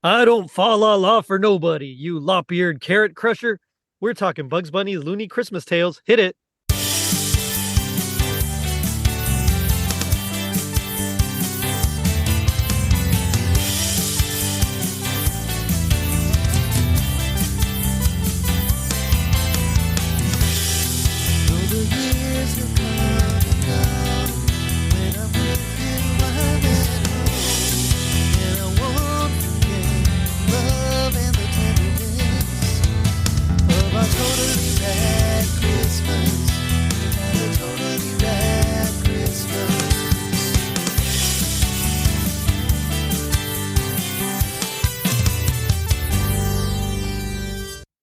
I don't fa la la for nobody, you lop-eared carrot crusher. We're talking Bugs Bunny's Looney Christmas Tales. Hit it.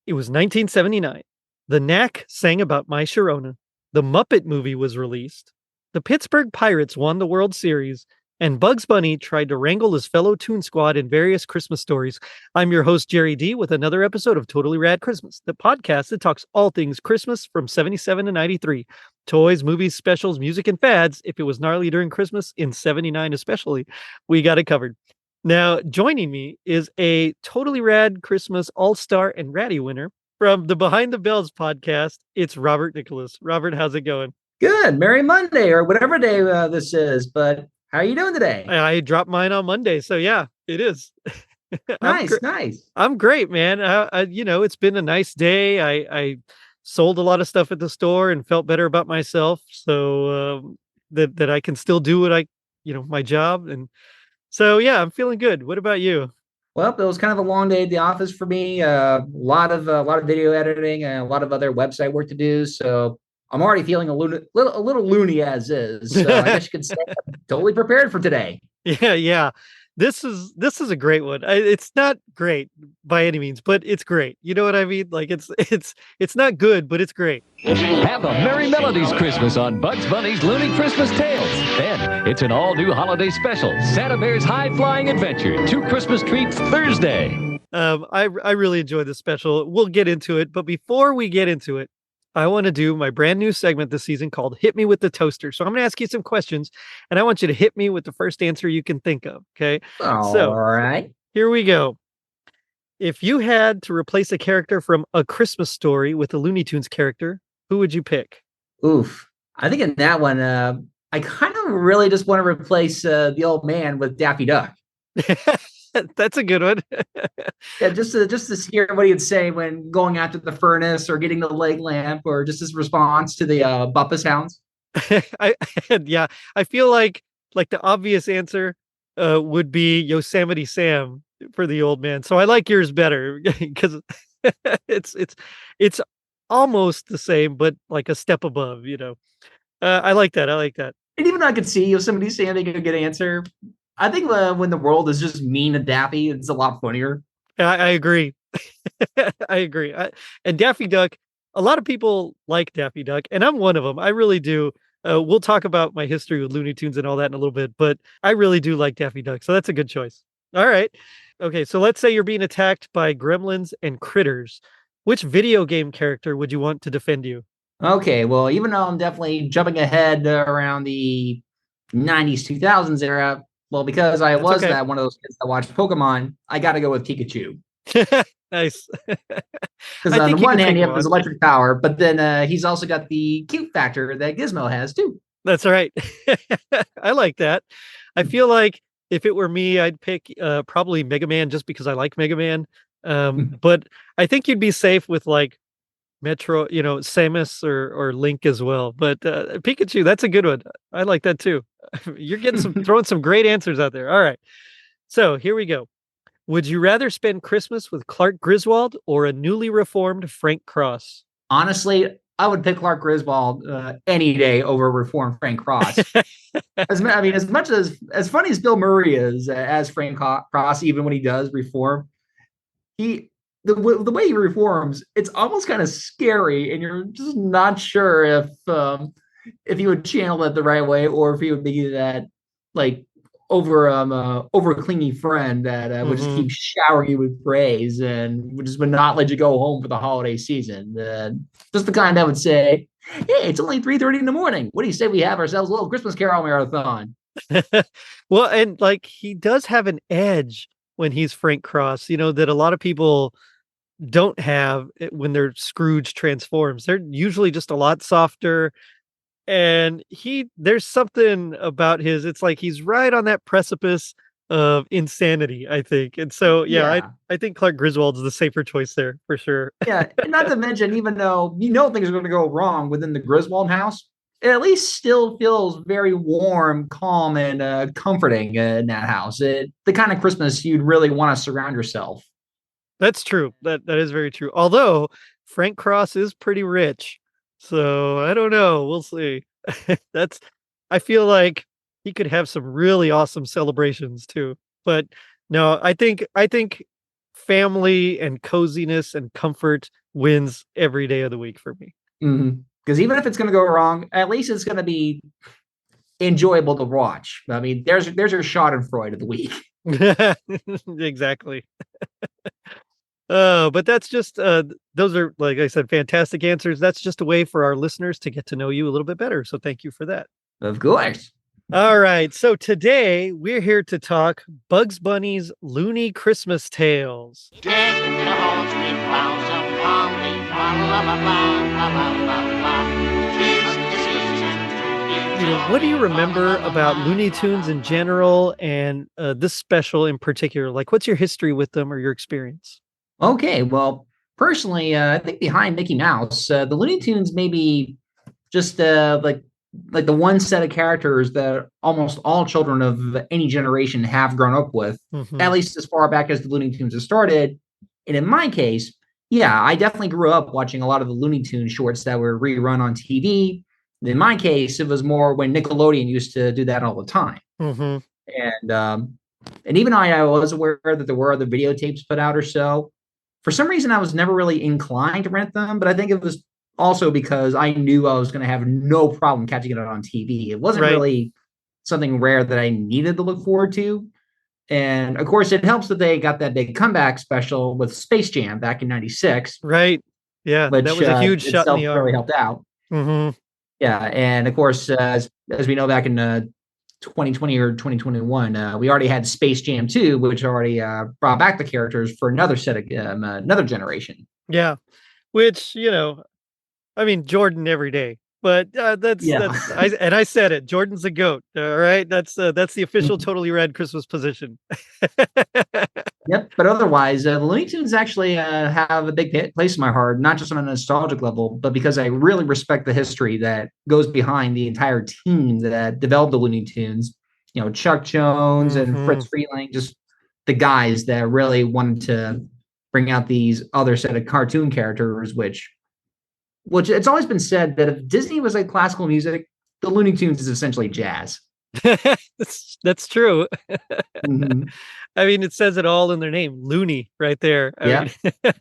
It was 1979. The Knack sang about My Sharona. The Muppet movie was released. The Pittsburgh Pirates won the World Series. And Bugs Bunny tried to wrangle his fellow Toon Squad in various Christmas stories. I'm your host, Jerry D, with another episode of Totally Rad Christmas, the podcast that talks all things Christmas from 77 to 93. Toys, movies, specials, music, and fads. If it was gnarly during Christmas, in 79 especially, we got it covered. Now, joining me is a Totally Rad Christmas All-Star and Ratty winner from the Behind the Bells podcast. It's Robert Nicholas. Robert, how's it going? Good. Merry Monday or whatever day this is. But how are you doing today? I dropped mine on Monday. So, yeah, it is. Nice. I'm great, man. It's been a nice day. I sold a lot of stuff at the store and felt better about myself. So that I can still do what my job. And so, yeah, I'm feeling good. What about you? Well, it was kind of a long day at the office for me. A lot of video editing and a lot of other website work to do. So I'm already feeling a little loony as is. So I guess you could say I'm totally prepared for today. Yeah. This is a great one. It's not great by any means, but it's great. You know what I mean? Like it's not good, but it's great. Have a Merry Melodies Christmas on Bugs Bunny's Looney Christmas Tales. Then it's an all-new holiday special, Santa Bear's High-Flying Adventure, 2 Christmas treats Thursday. I really enjoyed this special. We'll get into it, but before we get into it, I want to do my brand new segment this season called Hit Me with the Toaster. So I'm going to ask you some questions, and I want you to hit me with the first answer you can think of, okay? All right. Here we go. If you had to replace a character from A Christmas Story with a Looney Tunes character, who would you pick? Oof. I think in that one, I kind of really just want to replace the old man with Daffy Duck. That's a good one. Yeah, just to hear what he'd say when going after the furnace or getting the leg lamp, or just his response to the Bumpus hounds. I feel like the obvious answer would be Yosemite Sam for the old man. So I like yours better because it's almost the same, but like a step above. I like that. And even I could see Yosemite Sam being a good answer. I think when the world is just mean to Daffy, it's a lot funnier. I agree. I agree. And Daffy Duck, a lot of people like Daffy Duck, and I'm one of them. I really do. We'll talk about my history with Looney Tunes and all that in a little bit, but I really do like Daffy Duck, so that's a good choice. All right. Okay, so let's say you're being attacked by gremlins and critters. Which video game character would you want to defend you? Okay, well, even though I'm definitely jumping ahead around the 90s, 2000s era, well, because I was one of those kids that watched Pokemon, I got to go with Pikachu. Nice. Because on the one hand, he has electric power, but then he's also got the cute factor that Gizmo has, too. That's right. I like that. I feel like if it were me, I'd pick probably Mega Man just because I like Mega Man. But I think you'd be safe with like Metro, Samus or Link as well. But Pikachu, that's a good one. I like that too. You're getting throwing some great answers out there. All right. So here we go. Would you rather spend Christmas with Clark Griswold or a newly reformed Frank Cross? Honestly, I would pick Clark Griswold any day over reformed Frank Cross. As much as funny as Bill Murray is as Frank Cross, even when he does reform, the way he reforms, it's almost kind of scary, and you're just not sure if he would channel it the right way, or if he would be that like over clingy friend that would just keep showering you with praise and would not let you go home for the holiday season. Just the kind that would say, "Hey, it's only 3:30 in the morning. What do you say we have ourselves a little Christmas Carol marathon?" Well, and like he does have an edge when he's Frank Cross, that a lot of people don't have when their Scrooge transforms. They're usually just a lot softer. And there's something about it's like he's right on that precipice of insanity, I think. And so, yeah, Yeah. I think Clark Griswold's the safer choice there for sure. Yeah. And not to mention, even though things are going to go wrong within the Griswold house, it at least still feels very warm, calm, and comforting in that house. The kind of Christmas you'd really want to surround yourself. That's true. That is very true. Although Frank Cross is pretty rich. So I don't know. We'll see. That's I feel like he could have some really awesome celebrations too. But no, I think family and coziness and comfort wins every day of the week for me. Because even if it's going to go wrong, at least it's going to be enjoyable to watch. I mean, there's your Schadenfreude of the week. Exactly. But that's just those are, like I said, fantastic answers. That's just a way for our listeners to get to know you a little bit better. So thank you for that. Of course. All right. So today we're here to talk Bugs Bunny's Looney Christmas Tales. What do you remember about Looney Tunes in general and this special in particular? Like, what's your history with them or your experience? Okay, well, personally, I think behind Mickey Mouse, the Looney Tunes maybe just like the one set of characters that almost all children of any generation have grown up with, at least as far back as the Looney Tunes have started. And in my case, yeah, I definitely grew up watching a lot of the Looney Tunes shorts that were rerun on TV. In my case, it was more when Nickelodeon used to do that all the time. And even I was aware that there were other videotapes put out or so. For some reason, I was never really inclined to rent them, but I think it was also because I knew I was going to have no problem catching it on TV. It wasn't really something rare that I needed to look forward to. And of course, it helps that they got that big comeback special with Space Jam back in '96. Right. Yeah. Which, that was a huge shot in the arm. Really helped out. Yeah. And of course, as we know, back in 2020 or 2021, we already had Space Jam 2, which already brought back the characters for another set of another generation. Yeah. Which, I mean, Jordan every day, but I said it. Jordan's a goat. All right, that's the official Totally Red Christmas position. Yep, but otherwise, the Looney Tunes actually have a big place in my heart, not just on a nostalgic level, but because I really respect the history that goes behind the entire team that developed the Looney Tunes. Chuck Jones and Fritz Freeling, just the guys that really wanted to bring out these other set of cartoon characters, which it's always been said that if Disney was like classical music, the Looney Tunes is essentially jazz. That's true. I mean, it says it all in their name, Looney, right there. I mean,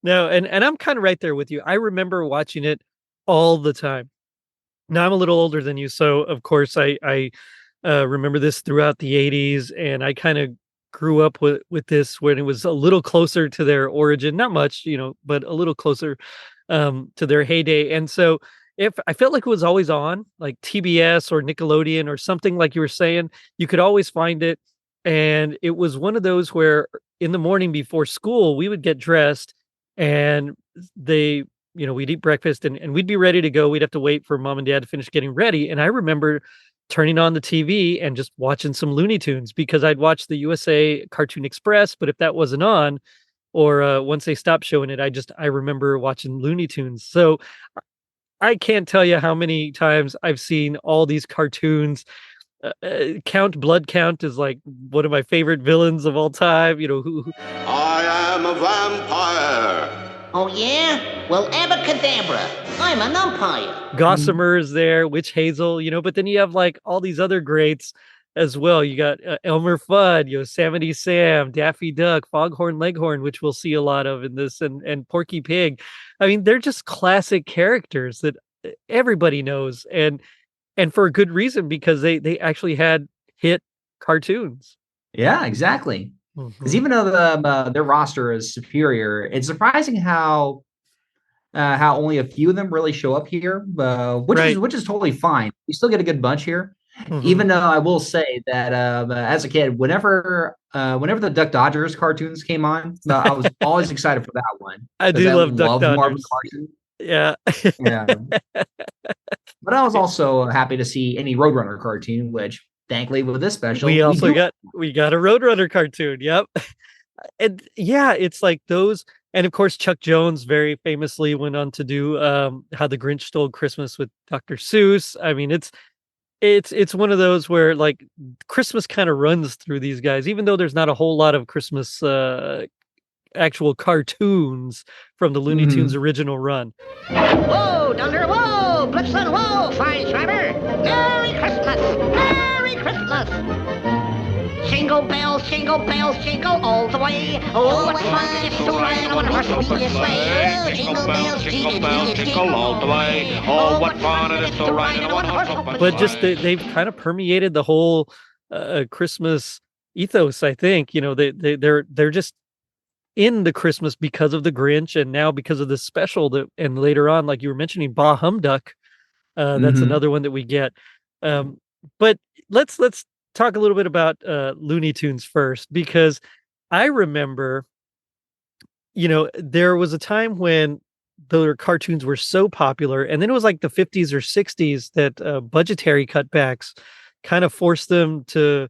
no, and I'm kind of right there with you. I remember watching it all the time. Now I'm a little older than you, so of course I remember this throughout the '80s, and I kind of grew up with this when it was a little closer to their origin, not much, but a little closer to their heyday. And so if I felt like it was always on, like TBS or Nickelodeon or something, like you were saying, you could always find it. And it was one of those where in the morning before school, we would get dressed and we'd eat breakfast and we'd be ready to go. We'd have to wait for mom and dad to finish getting ready. And I remember turning on the TV and just watching some Looney Tunes because I'd watch the USA Cartoon Express. But if that wasn't on, or once they stopped showing it, I remember watching Looney Tunes. So I can't tell you how many times I've seen all these cartoons. Blood Count is like one of my favorite villains of all time. I am a vampire. Oh, yeah? Well, abracadabra. I'm an umpire. Gossamer is there, Witch Hazel, but then you have like all these other greats as well. You got Elmer Fudd, Yosemite Sam, Daffy Duck, Foghorn Leghorn, which we'll see a lot of in this, and Porky Pig. I mean, they're just classic characters that everybody knows, and for a good reason, because they actually had hit cartoons. Yeah, exactly. Because even though their roster is superior, it's surprising how only a few of them really show up here, which is totally fine. You still get a good bunch here. Even though I will say that as a kid, whenever the Duck Dodgers cartoons came on, I was always excited for that one I because do I love Duck love Marvin Dodgers. Carson. Yeah. Yeah, but I was also happy to see any Roadrunner cartoon, which thankfully with this special We also do. got a Roadrunner cartoon. Yep. And yeah, it's like those, and of course Chuck Jones very famously went on to do How the Grinch Stole Christmas with Dr. Seuss. I mean, it's one of those where like Christmas kind of runs through these guys, even though there's not a whole lot of Christmas actual cartoons from the Looney Tunes Mhm. original run. Whoa, Dunder, whoa, Blitzen, whoa, Fine Schreiber. Merry Christmas, Merry Christmas. Jingle bells, jingle all the way. Oh, what fun it is to ride on a horse and be a sleigh. Jingle bells, jingle all the way. Oh, what fun it is to ride in a one-horse open But just sleigh. they've kind of permeated the whole Christmas ethos. I think they're just in the Christmas because of the Grinch, and now because of this special that, and later on, like you were mentioning, Bah Humduck. That's Mhm. another one that we get. Um, but let's talk a little bit about Looney Tunes first, because I remember, there was a time when the cartoons were so popular, and then it was like the 50s or 60s that budgetary cutbacks kind of forced them to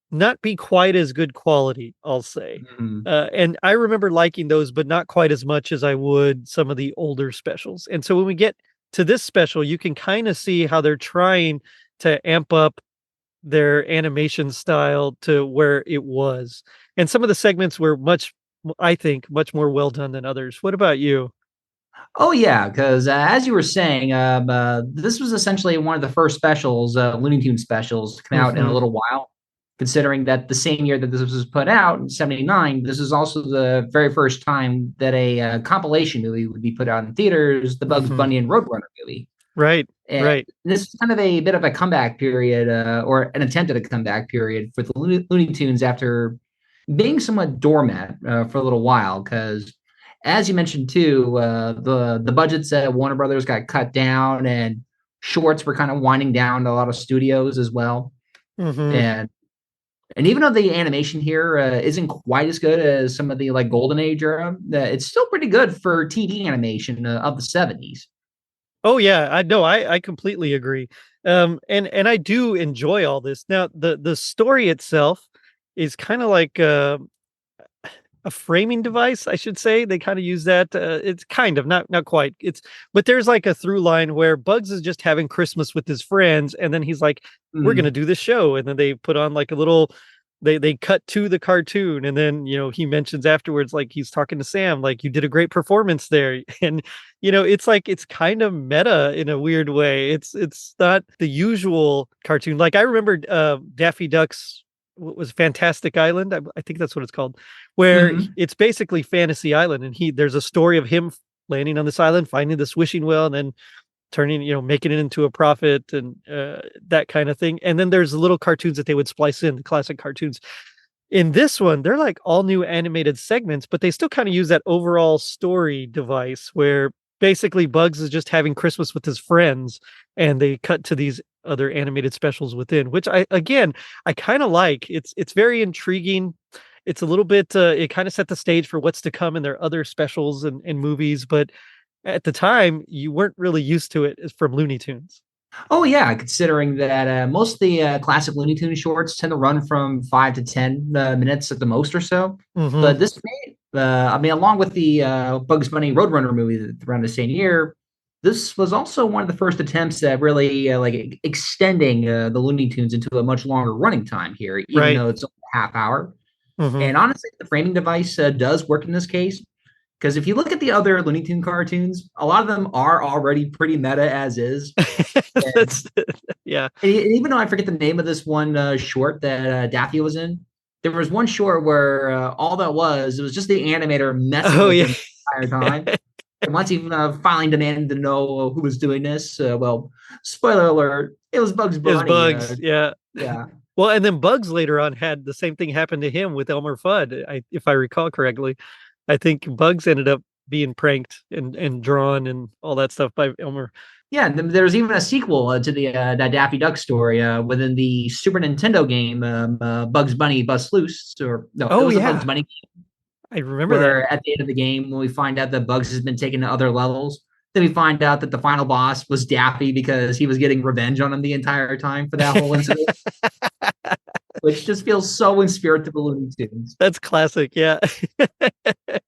not be quite as good quality, I'll say. Mhm. And I remember liking those, but not quite as much as I would some of the older specials. And so when we get to this special, you can kind of see how they're trying to amp up their animation style to where it was. And some of the segments were I think, much more well done than others. What about you? Oh yeah, because as you were saying, this was essentially one of the first specials, Looney Tunes specials, to come out in a Hmm. little while. Considering that the same year that this was put out in '79, this is also the very first time that a compilation movie would be put out in theaters, the Bugs Hmm. Bunny and Roadrunner movie. Right, And right. this is kind of a bit of a comeback period, or an attempt at a comeback period for the Looney Tunes after being somewhat doormat for a little while. Because, as you mentioned too, the budgets at Warner Brothers got cut down, and shorts were kind of winding down to a lot of studios as well. Hmm. And even though the animation here isn't quite as good as some of the like Golden Age era, it's still pretty good for TV animation of the '70s. Oh yeah, I know. I completely agree. And I do enjoy all this. Now, the story itself is kind of like a framing device, I should say. They kind of use that. It's kind of not quite. But there's like a through line where Bugs is just having Christmas with his friends, and then he's like, "We're gonna Mhm. do this show," and then they put on like a little. They cut to the cartoon, and then he mentions afterwards, like he's talking to Sam, like you did a great performance there, and it's like it's kind of meta in a weird way. It's not the usual cartoon. Like I remember Daffy Duck's what was Fantastic Island. I think that's what it's called, where Mhm. it's basically Fantasy Island, and there's a story of him landing on this island, finding this wishing well, and then turning, making it into a profit and that kind of thing. And then there's little cartoons that they would splice in, the classic cartoons. In this one, they're like all new animated segments, but they still kind of use that overall story device where basically Bugs is just having Christmas with his friends, and they cut to these other animated specials within, which I kind of like. It's very intriguing. It's a little bit it kind of set the stage for what's to come in their other specials and movies, but at the time you weren't really used to it from Looney Tunes. Oh yeah, considering that most of the classic Looney Tunes shorts tend to run from 5 to 10 minutes at the most or so. Hmm. But this made, I mean, along with the Bugs Bunny Roadrunner movie that around the same year, this was also one of the first attempts at really extending the Looney Tunes into a much longer running time here, even Right. though it's only a half hour. Hmm. And honestly, the framing device does work in this case. Because if you look at the other Looney Tune cartoons, a lot of them are already pretty meta as is. And That's yeah. even though I forget the name of this one short that Daffy was in, there was one short where all that was, it was just the animator messing Oh with yeah. him the entire time. And once he finally demanded to know who was doing this, well, spoiler alert, it was Bugs Is Bunny. Bugs. Yeah. Yeah. Well, and then Bugs later on had the same thing happen to him with Elmer Fudd, if I recall correctly. I think Bugs ended up being pranked and drawn and all that stuff by Elmer. Yeah, there's even a sequel to the that Daffy Duck story within the Super Nintendo game, Bugs Bunny Bust Loose, or no, it Oh was a Bugs yeah, Bunny, I remember that. where at the end of the game, when we find out that Bugs has been taken to other levels, then we find out that the final boss was Daffy because he was getting revenge on him the entire time for that whole incident, which just feels so in spirit to the Looney Tunes. That's classic. Yeah. I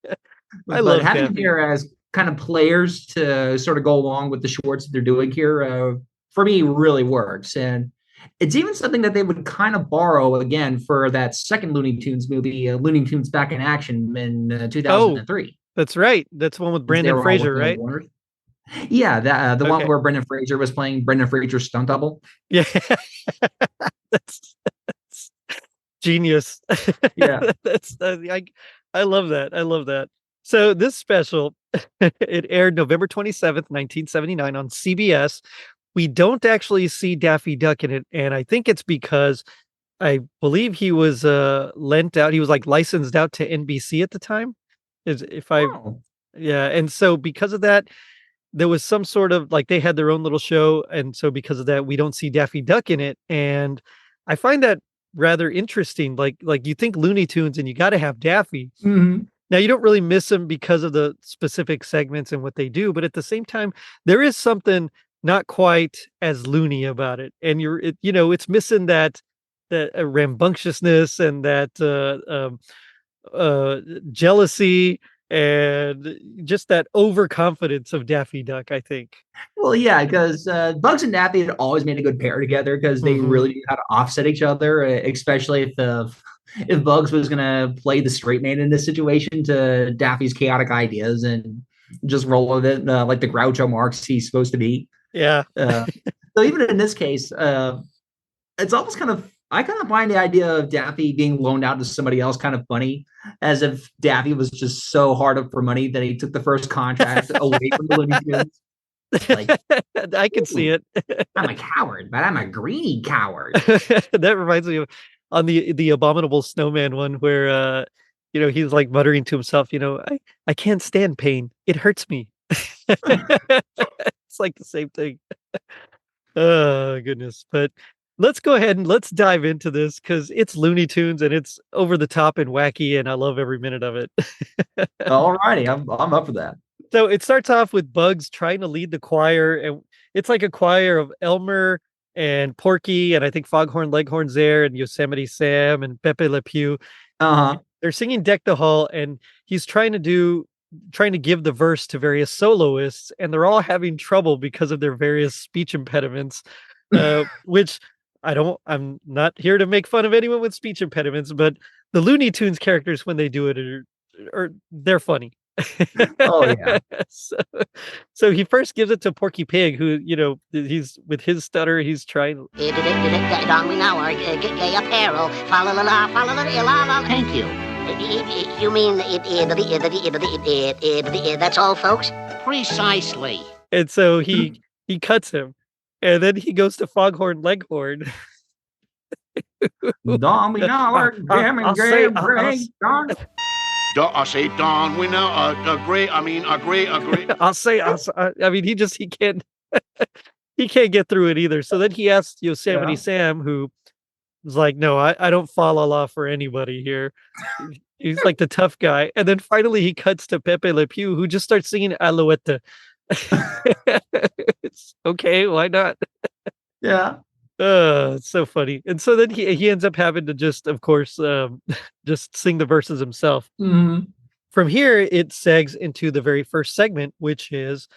But love having them Daffy. here as kind of players to sort of go along with the shorts that they're doing here, for me, really works. And it's even something that they would kind of borrow again for that second Looney Tunes movie, Looney Tunes Back in Action in Oh, 2003. that's right. That's the one with They Brandon were all Fraser, with right? Warner. Yeah, the one Okay. where Brendan Fraser was playing Brendan Fraser's stunt double. Yeah. That's genius. Yeah. That's I love that. I love that. So this special it aired November 27th, 1979 on CBS. We don't actually see Daffy Duck in it, and I think it's because I believe he was lent out. He was like licensed out to NBC at the time. Is if I Oh. Yeah, and so because of that, there was some sort of like they had their own little show, and so because of that, we don't see Daffy Duck in it, and I find that rather interesting. Like you think Looney Tunes, and you got to have Daffy. Mm-hmm. Now you don't really miss him because of the specific segments and what they do, but at the same time, there is something not quite as loony about it, and it's missing that rambunctiousness and that jealousy and just that overconfidence of Daffy Duck, I think. Well, yeah, because Bugs and Daffy had always made a good pair together because they Mhm. really knew how to offset each other, especially if Bugs was gonna play the straight man in this situation to Daffy's chaotic ideas and just roll with it like the Groucho Marx he's supposed to be. Yeah. Uh, so even in this case, it's almost kind of I kind of find the idea of Daffy being loaned out to somebody else kind of funny, as if Daffy was just so hard up for money that he took the first contract away from the Looney Tunes. Like, I can see it. I'm a coward, but I'm a greedy coward. That reminds me of on the Abominable Snowman one where he's like muttering to himself, I can't stand pain. It hurts me. It's like the same thing. Oh goodness. But let's go ahead and let's dive into this because it's Looney Tunes and it's over the top and wacky, and I love every minute of it. All righty, I'm up for that. So it starts off with Bugs trying to lead the choir, and it's like a choir of Elmer and Porky, and I think Foghorn Leghorn's there, and Yosemite Sam and Pepe Le Pew. Uh-huh. They're singing Deck the Hall, and he's trying to give the verse to various soloists, and they're all having trouble because of their various speech impediments, which I'm not here to make fun of anyone with speech impediments, but the Looney Tunes characters, when they do it, they're funny. Oh yeah. So he first gives it to Porky Pig, who, he's with his stutter, he's trying. Don we now are gay apparel. Fa la la la, fa la la la la. Thank you. You mean that's all, folks? Precisely. And so he cuts him, and then he goes to Foghorn Leghorn. Don we now are damn and gay Don. I say Don, we now agree. I agree. I mean, he can't he can't get through it either. So then he asks Yosemite Sam, who was like, no, I don't follow law for anybody here. He's like the tough guy. And then finally he cuts to Pepe Le Pew, who just starts singing Alouette. It's okay, why not? Yeah. It's so funny. And so then he ends up having to just, of course, just sing the verses himself. Mm-hmm. From here, it segs into the very first segment, which is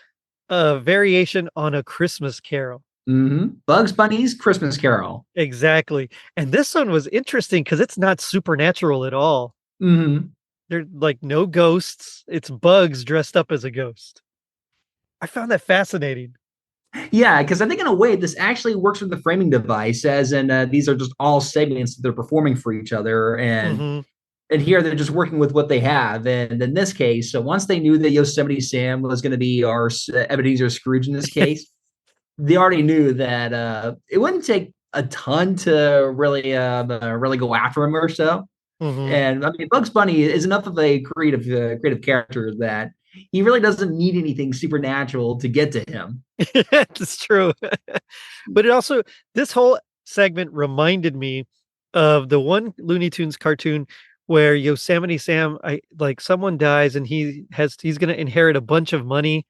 a variation on A Christmas Carol. Mm-hmm. Bugs Bunny's Christmas Carol. Exactly. And this one was interesting because it's not supernatural at all. Mm-hmm. There's like no ghosts. It's Bugs dressed up as a ghost. I found that fascinating. Yeah, because I think in a way this actually works with the framing device, as in these are just all segments that they're performing for each other, and here they're just working with what they have. And in this case, so once they knew that Yosemite Sam was going to be our Ebenezer Scrooge in this case, they already knew that it wouldn't take a ton to really go after him or so. And I mean, Bugs Bunny is enough of a creative character that he really doesn't need anything supernatural to get to him. That's true. But it also, this whole segment reminded me of the one Looney Tunes cartoon where Yosemite Sam, someone dies and he's gonna inherit a bunch of money,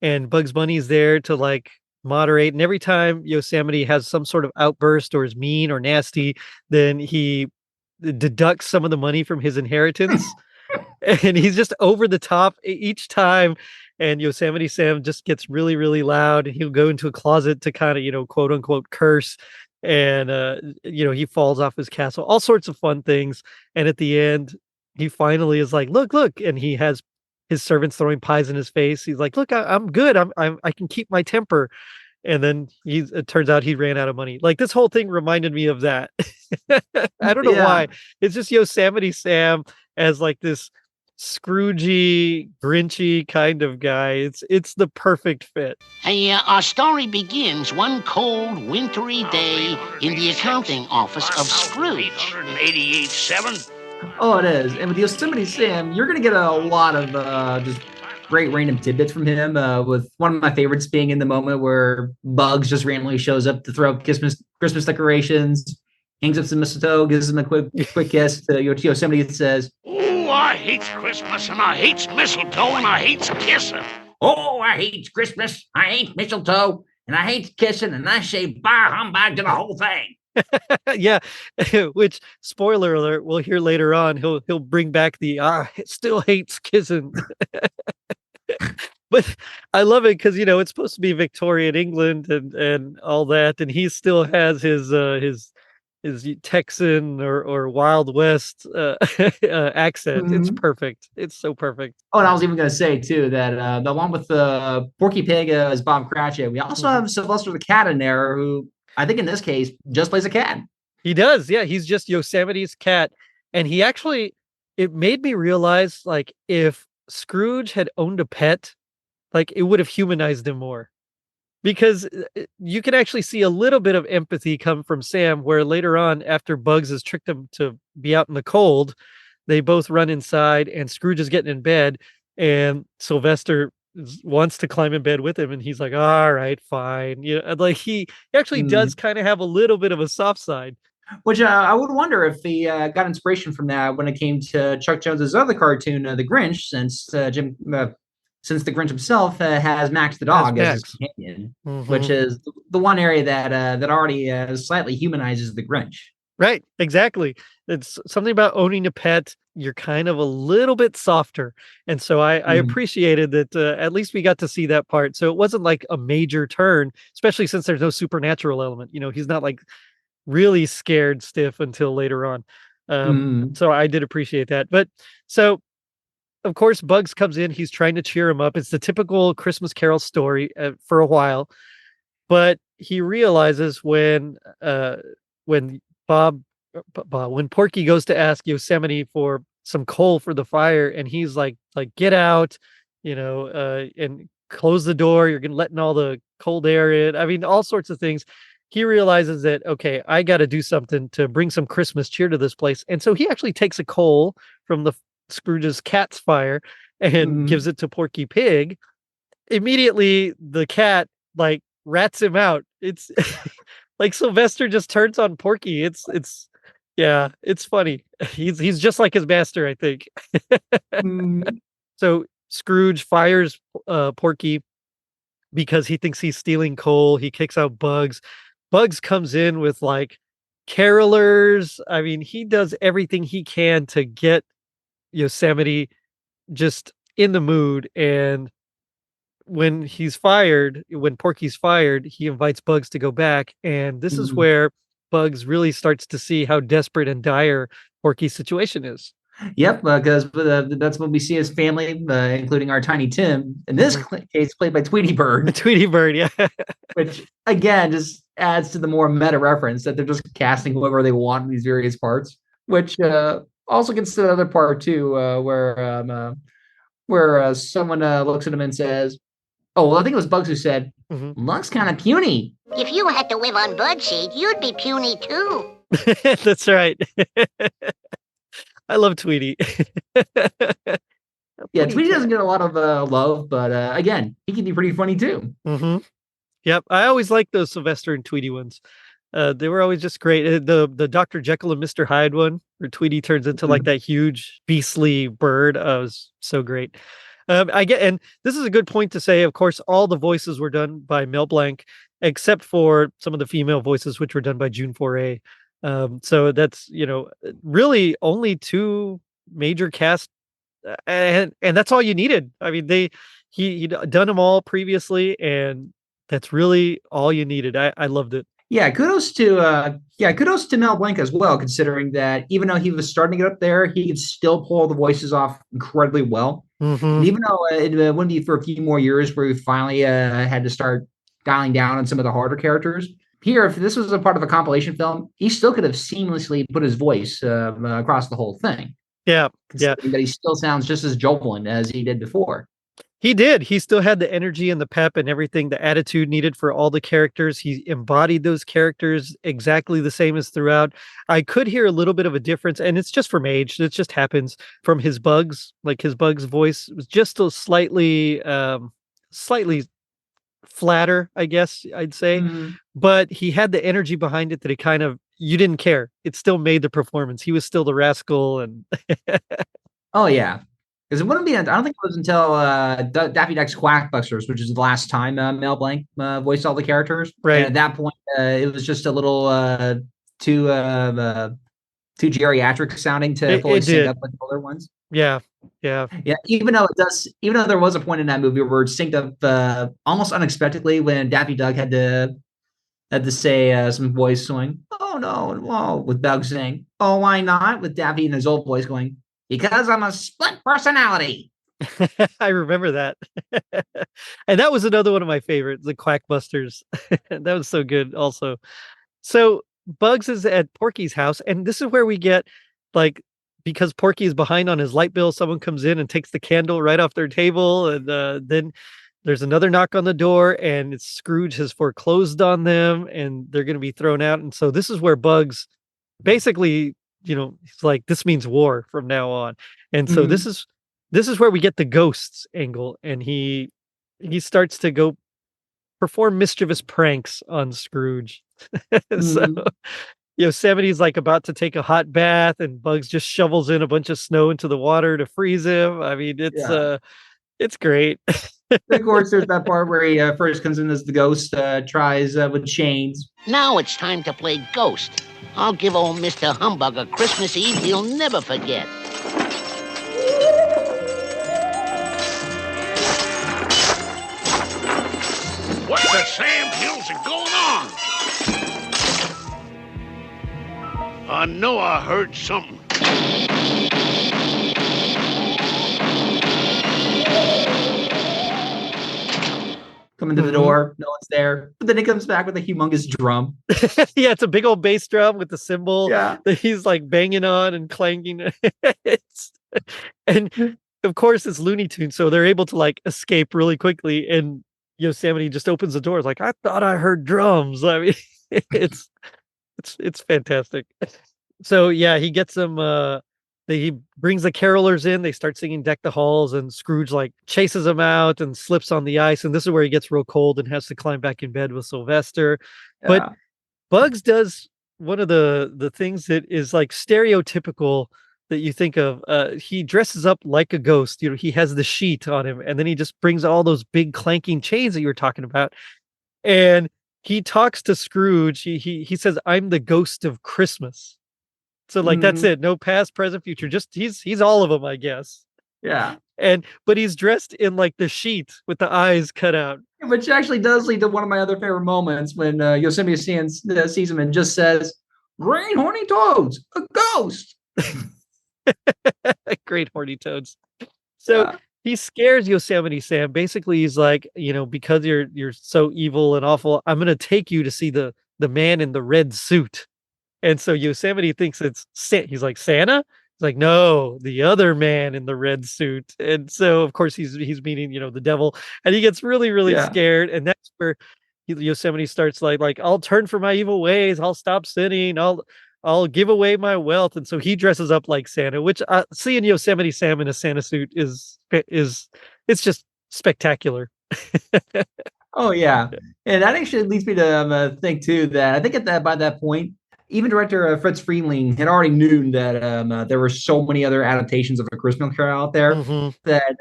and Bugs Bunny's there to like moderate. And every time Yosemite has some sort of outburst or is mean or nasty, then he deducts some of the money from his inheritance. And he's just over the top each time. And Yosemite Sam just gets really, really loud, and he'll go into a closet to kind of, quote unquote, curse. And, he falls off his castle, all sorts of fun things. And at the end, he finally is like, look, look. And he has his servants throwing pies in his face. He's like, look, I'm good. I can keep my temper. And then it turns out he ran out of money. Like, this whole thing reminded me of that. I don't know why. It's just Yosemite Sam as like this Scroogey, Grinchy kind of guy. It's the perfect fit. Our story begins one cold, wintry day in the accounting office of Scrooge. 188.7. Oh, it is. And with Yosemite Sam, you're going to get a lot of just great random tidbits from him, with one of my favorites being in the moment where Bugs just randomly shows up to throw up Christmas decorations, hangs up some mistletoe, gives him a quick kiss to Yosemite, and says, Oh, I hate Christmas, and I hate mistletoe, and I hate kissing. Oh, I hate Christmas, I hate mistletoe, and I hate kissing, and I say bah humbug to the whole thing. Yeah, which, spoiler alert, we'll hear later on. He'll bring back the still hates kissing. But I love it because it's supposed to be Victorian England and all that, and he still has his Texan or Wild West accent. Mhm. It's perfect. It's so perfect. Oh, and I was even going to say, too, that along with Porky Pig as Bob Cratchitt, we also have Sylvester the Cat in there, who I think in this case just plays a cat. He does. Yeah, he's just Yosemite's cat. And it made me realize, like, if Scrooge had owned a pet, like, it would have humanized him more. Because you can actually see a little bit of empathy come from Sam, where later on, after Bugs has tricked him to be out in the cold, they both run inside, and Scrooge is getting in bed, and Sylvester wants to climb in bed with him, and he's like, all right, fine. Like, he actually does kind of have a little bit of a soft side. Which I would wonder if he got inspiration from that when it came to Chuck Jones's other cartoon, The Grinch, since since the Grinch himself has Max the dog as his companion, which is the one area that already slightly humanizes the Grinch. Right, exactly. It's something about owning a pet. You're kind of a little bit softer. And so I appreciated that at least we got to see that part. So it wasn't like a major turn, especially since there's no supernatural element. He's not like really scared stiff until later on. So I did appreciate that. But so, of course, Bugs comes in. He's trying to cheer him up. It's the typical Christmas Carol story for a while. But he realizes when Porky goes to ask Yosemite for some coal for the fire, and he's like get out, and close the door. You're letting all the cold air in. I mean, all sorts of things. He realizes that, okay, I got to do something to bring some Christmas cheer to this place. And so he actually takes a coal from the Scrooge's cat's fire and gives it to Porky Pig. Immediately, the cat like rats him out. It's like Sylvester just turns on Porky. It's funny. He's just like his master, I think. So Scrooge fires Porky because he thinks he's stealing coal. He kicks out Bugs. Bugs comes in with like carolers. I mean, he does everything he can to get Yosemite just in the mood. And when Porky's fired, he invites Bugs to go back. And this is where Bugs really starts to see how desperate and dire Porky's situation is. Yep, because that's when we see his family, including our Tiny Tim, in this case played by Tweety Bird. Tweety Bird, yeah. Which, again, just adds to the more meta reference that they're just casting whoever they want in these various parts, which also gets to the other part, too, where someone looks at him and says, oh, well, I think it was Bugs who said, looks kind of puny. If you had to live on birdseed, you'd be puny too. That's right. I love Tweety. Yeah, Tweety doesn't get a lot of love, but again, he can be pretty funny too. Mm-hmm. Yep, I always liked those Sylvester and Tweety ones. They were always just great. The Dr. Jekyll and Mr. Hyde one, where Tweety turns into like that huge beastly bird, was so great. And this is a good point to say. Of course, all the voices were done by Mel Blanc, except for some of the female voices, which were done by June Foray. So that's really only two major cast, and that's all you needed. I mean, he'd done them all previously, and that's really all you needed. I loved it. Yeah, kudos to Mel Blanc as well, considering that even though he was starting to get up there, he could still pull the voices off incredibly well. Mm-hmm. And even though it wouldn't be for a few more years where we finally had to start dialing down on some of the harder characters, here, if this was a part of a compilation film, he still could have seamlessly put his voice across the whole thing. Yeah. But he still sounds just as jovial as he did before. He did. He still had the energy and the pep and everything, the attitude needed for all the characters. He embodied those characters exactly the same as throughout. I could hear a little bit of a difference, and it's just from age. It just happens from his Bugs. Like his Bugs voice was just a slightly flatter, I guess I'd say. Mm-hmm. But he had the energy behind it that you didn't care. It still made the performance. He was still the rascal. And oh, yeah. Because it wouldn't be, I don't think it was until Daffy Duck's Quackbusters, which is the last time Mel Blanc voiced all the characters. Right. And at that point, it was just a little too geriatric sounding to fully sync up with the older ones. Yeah. Even though there was a point in that movie where it synced up almost unexpectedly when Daffy Duck had to say some voice swing. Oh no, with Bugs saying, "Oh, why not?" with Daffy in his old voice going, "Because I'm a split personality." I remember that. And that was another one of my favorites, the Quackbusters. That was so good also. So Bugs is at Porky's house, and this is where we get, like, because Porky is behind on his light bill, someone comes in and takes the candle right off their table, and then there's another knock on the door, and it's Scrooge has foreclosed on them, and they're going to be thrown out. And so this is where Bugs basically, he's like, this means war from now on. And so this is where we get the ghosts angle, and he starts to go perform mischievous pranks on Scrooge. So Yosemite's like about to take a hot bath, and Bugs just shovels in a bunch of snow into the water to freeze him. I mean, it's great. Of course, there's that part where he first comes in as the ghost, tries with chains. Now it's time to play ghost. I'll give old Mr. Humbug a Christmas Eve he'll never forget. What the Sam Hills are going on? I know I heard something. Coming to the door, no one's there. But then he comes back with a humongous drum. Yeah, it's a big old bass drum with the cymbal that he's like banging on and clanging. And of course it's Looney Tunes, so they're able to like escape really quickly. And Yosemite just opens the door. It's like, I thought I heard drums. I mean, it's fantastic. So yeah, he gets them. He brings the carolers in. They start singing "Deck the Halls," and Scrooge like chases them out and slips on the ice. And this is where he gets real cold and has to climb back in bed with Sylvester. Yeah. But Bugs does one of the things that is like stereotypical that you think of. He dresses up like a ghost. He has the sheet on him, and then he just brings all those big clanking chains that you were talking about. And he talks to Scrooge. He says, "I'm the ghost of Christmas." So like that's it. No past, present, future. Just he's all of them, I guess. Yeah. But he's dressed in like the sheet with the eyes cut out. Which actually does lead to one of my other favorite moments when Yosemite sees him and just says, "Great horny toads, a ghost." Great horny toads. So he scares Yosemite Sam. Basically, he's like, because you're so evil and awful, I'm gonna take you to see the man in the red suit. And so Yosemite thinks it's he's like, Santa? He's like, no, the other man in the red suit. And so of course he's meeting, the devil, and he gets really, really scared. And that's where Yosemite starts like, I'll turn from my evil ways. I'll stop sinning. I'll give away my wealth. And so he dresses up like Santa, which seeing Yosemite Sam in a Santa suit is it's just spectacular. Oh yeah, and that actually leads me to think too that I think by that point, even director Fritz Freeling had already knew that there were so many other adaptations of A Christmas Carol out there that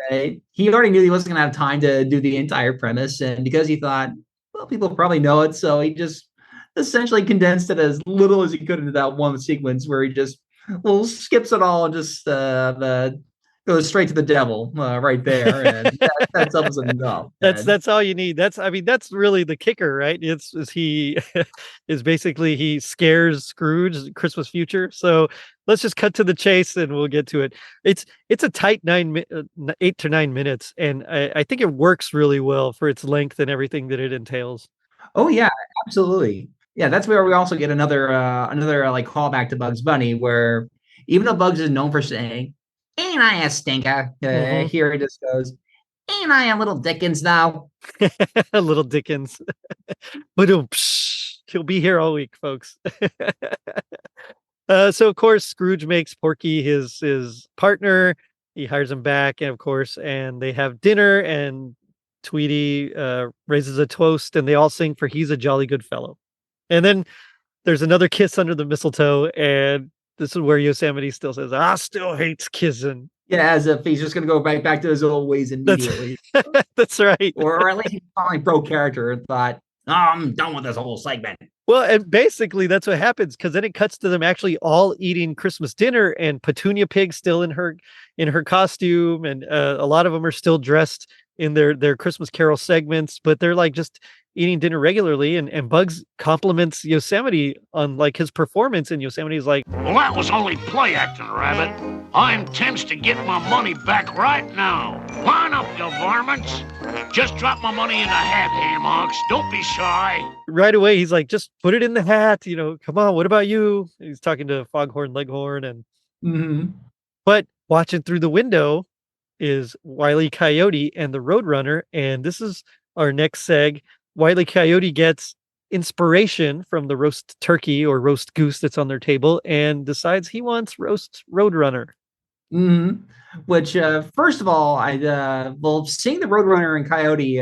he already knew he wasn't going to have time to do the entire premise, and because he thought, well, people probably know it, so he just essentially condensed it as little as he could into that one sequence where he just skips it all and just goes straight to the devil right there, and that's up enough. That's all you need. That's really the kicker, right? He is basically he scares Scrooge, Christmas future. So let's just cut to the chase and we'll get to it. It's a tight 8 to 9 minutes, and I think it works really well for its length and everything that it entails. Oh yeah, absolutely. Yeah, that's where we also get another like callback to Bugs Bunny, where even though Bugs is known for saying, "Ain't I a stinker?" Here he just goes, "Ain't I a little Dickens now?" A little Dickens. But he'll be here all week, folks. So of course Scrooge makes Porky his partner. He hires him back, and of course, and they have dinner, and Tweety raises a toast, and they all sing for "He's a Jolly Good Fellow." And then there's another kiss under the mistletoe, and this is where Yosemite still says, "I still hates kissing." Yeah, as if he's just going to go back to his old ways immediately. That's right. Or at least he's finally pro character and thought, "Oh, I'm done with this whole segment." Well, and basically that's what happens, because then it cuts to them actually all eating Christmas dinner, and Petunia Pig's still in her costume, and a lot of them are still dressed in their Christmas Carol segments, but they're like just eating dinner regularly, and Bugs compliments Yosemite on like his performance, and Yosemite's like, "Well, that was only play acting, Rabbit. I intends to get my money back right now. Line up, you varmints. Just drop my money in the hat, hammocks. Don't be shy." Right away, he's like, "Just put it in the hat, come on, what about you?" He's talking to Foghorn Leghorn, and but watching through the window is Wile E. Coyote and the Roadrunner, and this is our next seg. Wile E. Coyote gets inspiration from the roast turkey or roast goose that's on their table, and decides he wants roast Roadrunner. Which, first of all, seeing the Roadrunner and Coyote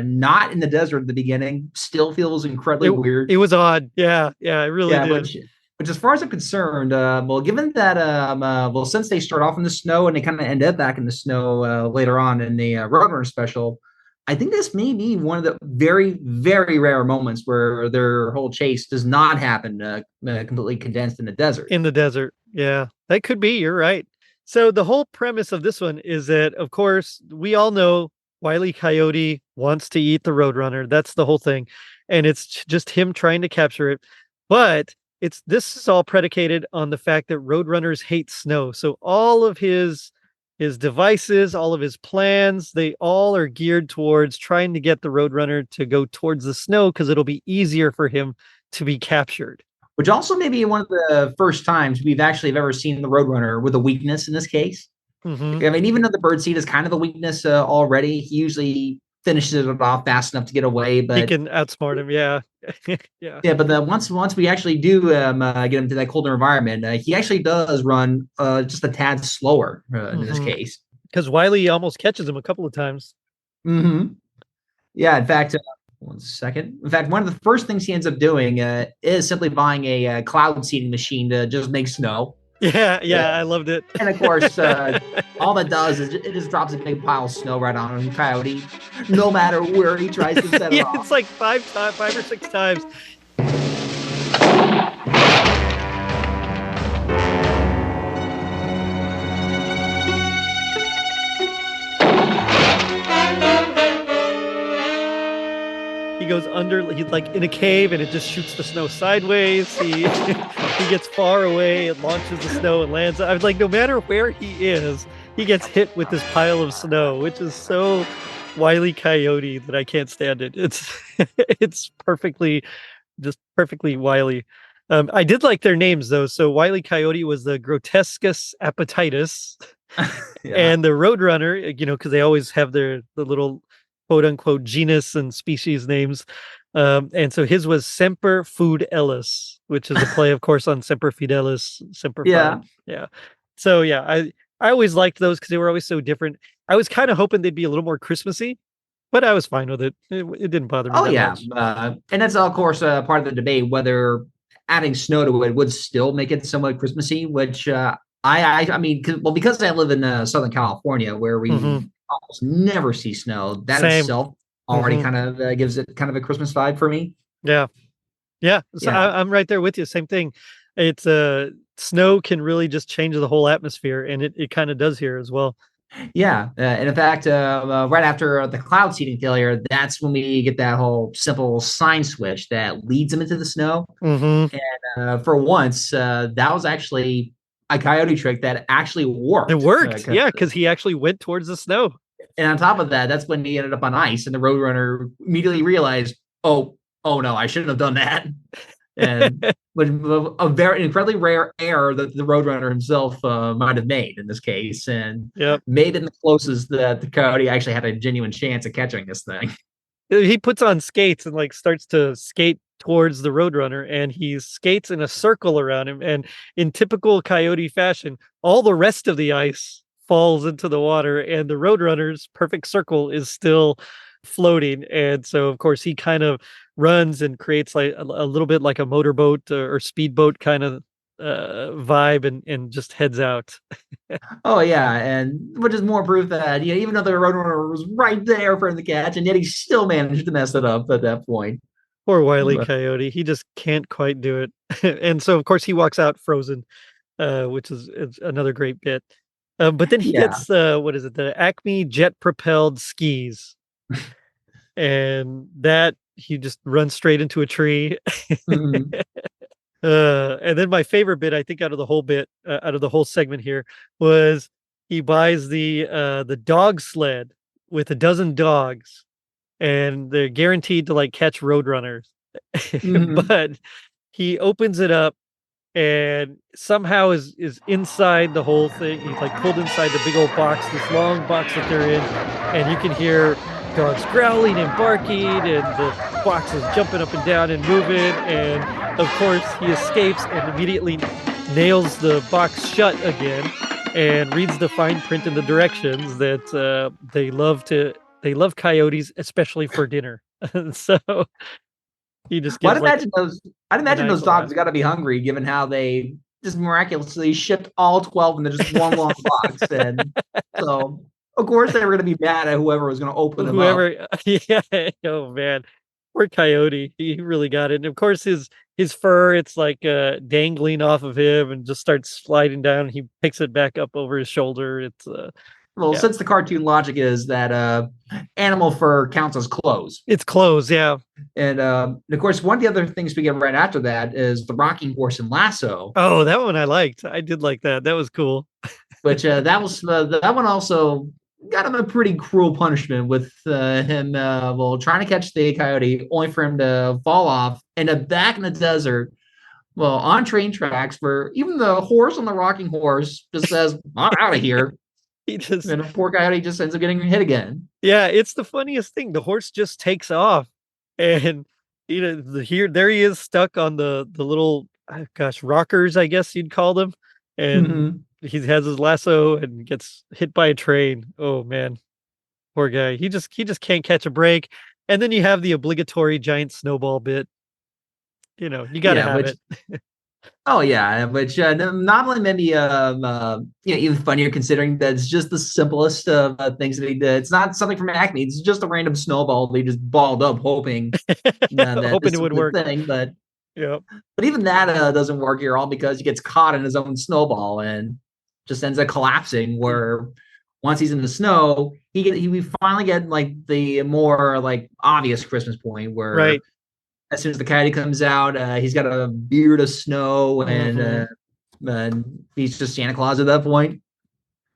not in the desert at the beginning still feels incredibly weird. It was odd. Yeah, it really did. Which, as far as I'm concerned, given that, since they start off in the snow and they kind of end up back in the snow later on in the Roadrunner special, I think this may be one of the very, very rare moments where their whole chase does not happen completely condensed in the desert. In the desert, yeah, that could be. You're right. So the whole premise of this one is that, of course, we all know Wile E. Coyote wants to eat the Roadrunner. That's the whole thing, and it's just him trying to capture it. But this is all predicated on the fact that Roadrunners hate snow. So all of his devices, all of his plans, they all are geared towards trying to get the Roadrunner to go towards the snow, because it'll be easier for him to be captured. Which also may be one of the first times we've actually ever seen the Roadrunner with a weakness in this case. I mean, even though the birdseed is kind of a weakness already, he usually finishes it off fast enough to get away. But he can outsmart him, yeah. Yeah, but once we actually do get him to that colder environment, he actually does run just a tad slower in this case. Because Wile E. almost catches him a couple of times. Yeah, in fact, one second. In fact, one of the first things he ends up doing is simply buying a cloud seeding machine to just make snow. Yeah, I loved it. And of course, all that does is it just drops a big pile of snow right on him, Coyote, no matter where he tries to set it off. It's like 5 or 6 times. He goes under, he's like in a cave, and it just shoots the snow sideways. He gets far away, it launches the snow and lands. I was like, no matter where he is, he gets hit with this pile of snow, which is so Wile E. Coyote that I can't stand it. It's perfectly Wile E. I did like their names though. So Wile E. Coyote was the Grotescus Appetitus, and the Roadrunner, because they always have the little quote unquote genus and species names. And so his was Semper Fidelis, which is a play, of course, on Semper Fidelis, Semper Yeah. Fi. Yeah. So yeah, I always liked those because they were always so different. I was kind of hoping they'd be a little more Christmassy, but I was fine with it. It didn't bother me Oh that yeah, much. and that's of course part of the debate whether adding snow to it would still make it somewhat Christmassy. Which I mean, because I live in Southern California where we Mhm. almost never see snow, that Same. itself already Mhm. kind of gives it kind of a Christmas vibe for me. Yeah. Yeah. So Yeah, I'm right there with you. Same thing. It's snow can really just change the whole atmosphere, and it kind of does here as well. yeah, and in fact, right after the cloud seeding failure, that's when we get that whole simple sign switch that leads them into the snow. Hmm. For once, that was actually a coyote trick that actually It worked. worked. Yeah, because he actually went towards the snow. And on top of that, that's when he ended up on ice, and the roadrunner immediately realized, oh no, I shouldn't have done that. And but a very incredibly rare error that the roadrunner himself might have made in this case, and Yep. made it the closest that the coyote actually had a genuine chance of catching this thing. He puts on skates and like starts to skate towards the roadrunner, and he skates in a circle around him. And in typical coyote fashion, all the rest of the ice falls into the water, and the roadrunner's perfect circle is still floating. And so, of course, he kind of runs and creates like a little bit like a motorboat or speedboat kind of vibe, and just heads out. Oh yeah, and which is more proof that even though the roadrunner was right there for him to catch, and yet he still managed to mess it up at that point. Poor Wile E. But, Coyote, he just can't quite do it. And so, of course, he walks out frozen, which is another great bit. But then he yeah, gets what is it? The Acme jet propelled skis, and that he just runs straight into a tree. Mhm. And then my favorite bit, I think, out of the whole segment here, was he buys the dog sled with a dozen dogs, and they're guaranteed to like catch roadrunners. Mhm. But he opens it up and somehow is inside the whole thing. He's like pulled inside the big old box, this long box that they're in, and you can hear dogs growling and barking, and the box is jumping up and down and moving. And of course, he escapes and immediately nails the box shut again, and reads the fine print in the directions that they love coyotes, especially for dinner. So he just Well, gives like I'd imagine those maniacal dogs laugh. got to be hungry, given how they just miraculously shipped all 12 into just one long box, and so of course they were going to be mad at whoever was going to open them up. Whoever, yeah, oh man, poor Coyote, he really got it. And of course, his fur, it's like dangling off of him and just starts sliding down. He picks it back up over his shoulder. It's Well, yeah, since the cartoon logic is that animal fur counts as clothes, it's clothes. Yeah. and of course one of the other things we get right after that is the rocking horse and lasso, Oh, that one I liked. I did like that. That was cool. which that one also got him a pretty cruel punishment with him trying to catch the coyote only for him to fall off, end up back in the desert, well, on train tracks, where even the horse on the rocking horse just says, I'm out of here. He just, And the poor coyote just ends up getting hit again. yeah, it's the funniest thing. The horse just takes off, and there he is stuck on the little gosh, rockers, I guess you'd call them, and Mhm. he has his lasso and gets hit by a train. Oh man, poor guy. He just can't catch a break. And then you have the obligatory giant snowball bit. You got to Yeah, have which it. oh yeah, which not only maybe even funnier considering that it's just the simplest of things that he did. It's not something from Acme. It's just a random snowball they just balled up, hoping that Hoping this it was would the work. thing. Yep. But even that doesn't work here, all because he gets caught in his own snowball and just ends up collapsing. Where once he's in the snow, we finally get like the more like obvious Christmas point where Right. as soon as the coyote comes out, he's got a beard of snow, Hmm. and he's just Santa Claus at that point.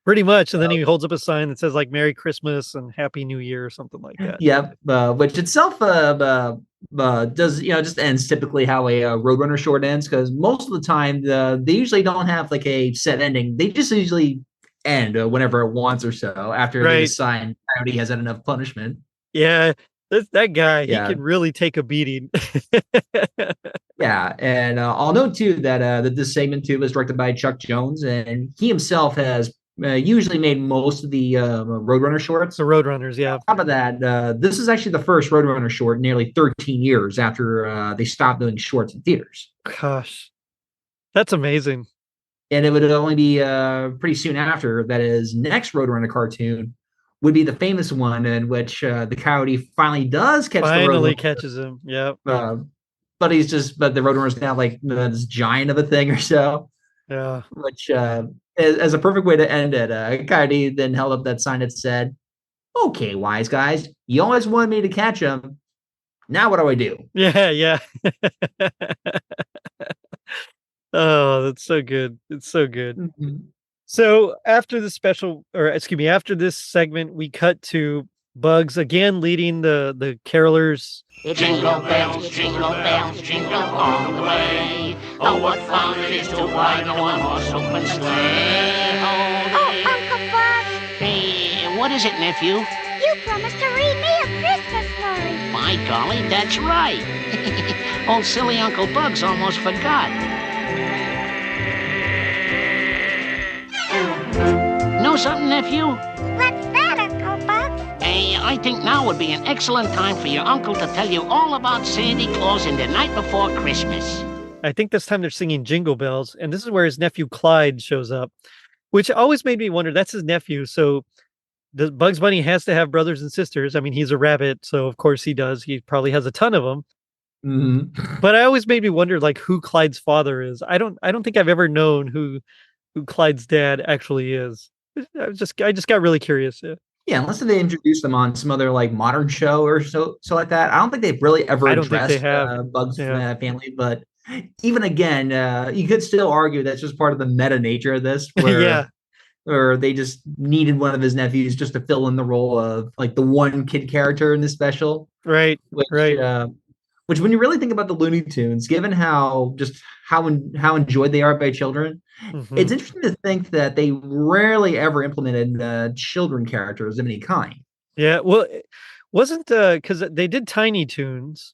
Pretty much. And then he holds up a sign that says like Merry Christmas and Happy New Year or something like that. Yep, which itself does just ends typically how a Roadrunner short ends, because most of the time they usually don't have like a set ending. They just usually end whenever it wants or so after they Right. decide Coyote has had enough punishment. Yeah. that guy, he Yeah. can really take a beating. Yeah, and I'll note too that this segment too was directed by Chuck Jones, and he himself has usually made most of the Roadrunner shorts. The Roadrunners, yeah. On top of that, this is actually the first Roadrunner short in nearly 13 years after they stopped doing shorts in theaters. Gosh, that's amazing. And it would only be pretty soon after that his next Roadrunner cartoon would be the famous one in which the Coyote finally does catch Finally the Roadrunner. catches him. Yeah. But the Roadrunner's now like this giant of a thing or so. Yeah. Which, as a perfect way to end it, Coyote then held up that sign that said, "Okay, wise guys, you always wanted me to catch him. Now what do I do?" Yeah, yeah. Oh, that's so good. It's so good. Mm-hmm. So after after this segment, we cut to Bugs again leading the carolers. Jingle bells, jingle all the way. Oh, what fun it is to ride a one-horse open sleigh. Oh, Uncle Bugs, Hey, what is it, nephew? you promised to read me a Christmas story. By golly, that's right. Old silly Uncle Bugs almost forgot. Know something, nephew? What's that, Uncle Bugs? Hey, I think now would be an excellent time for your uncle to tell you all about Sandy Claus and the night before Christmas. I think this time they're singing Jingle Bells, and this is where his nephew Clyde shows up, which always made me wonder. That's his nephew, so the Bugs Bunny has to have brothers and sisters. I mean, he's a rabbit, so of course he does. He probably has a ton of them. Mm-hmm. But I always made me wonder, like, who Clyde's father is. I don't think I've ever known who Clyde's dad actually is. I just got really curious. Yeah. Yeah, unless they introduced them on some other like modern show or so like that. I don't think they've really ever I don't think they addressed have. Bugs Yeah. family. But even again, you could still argue that's just part of the meta nature of this, where Yeah. or they just needed one of his nephews just to fill in the role of like the one kid character in the special. Right. Which, Right. which when you really think about the Looney Tunes, given how enjoyed they are by children, Mhm. it's interesting to think that they rarely ever implemented children characters of any kind. Yeah. Well, it wasn't because they did Tiny Toons.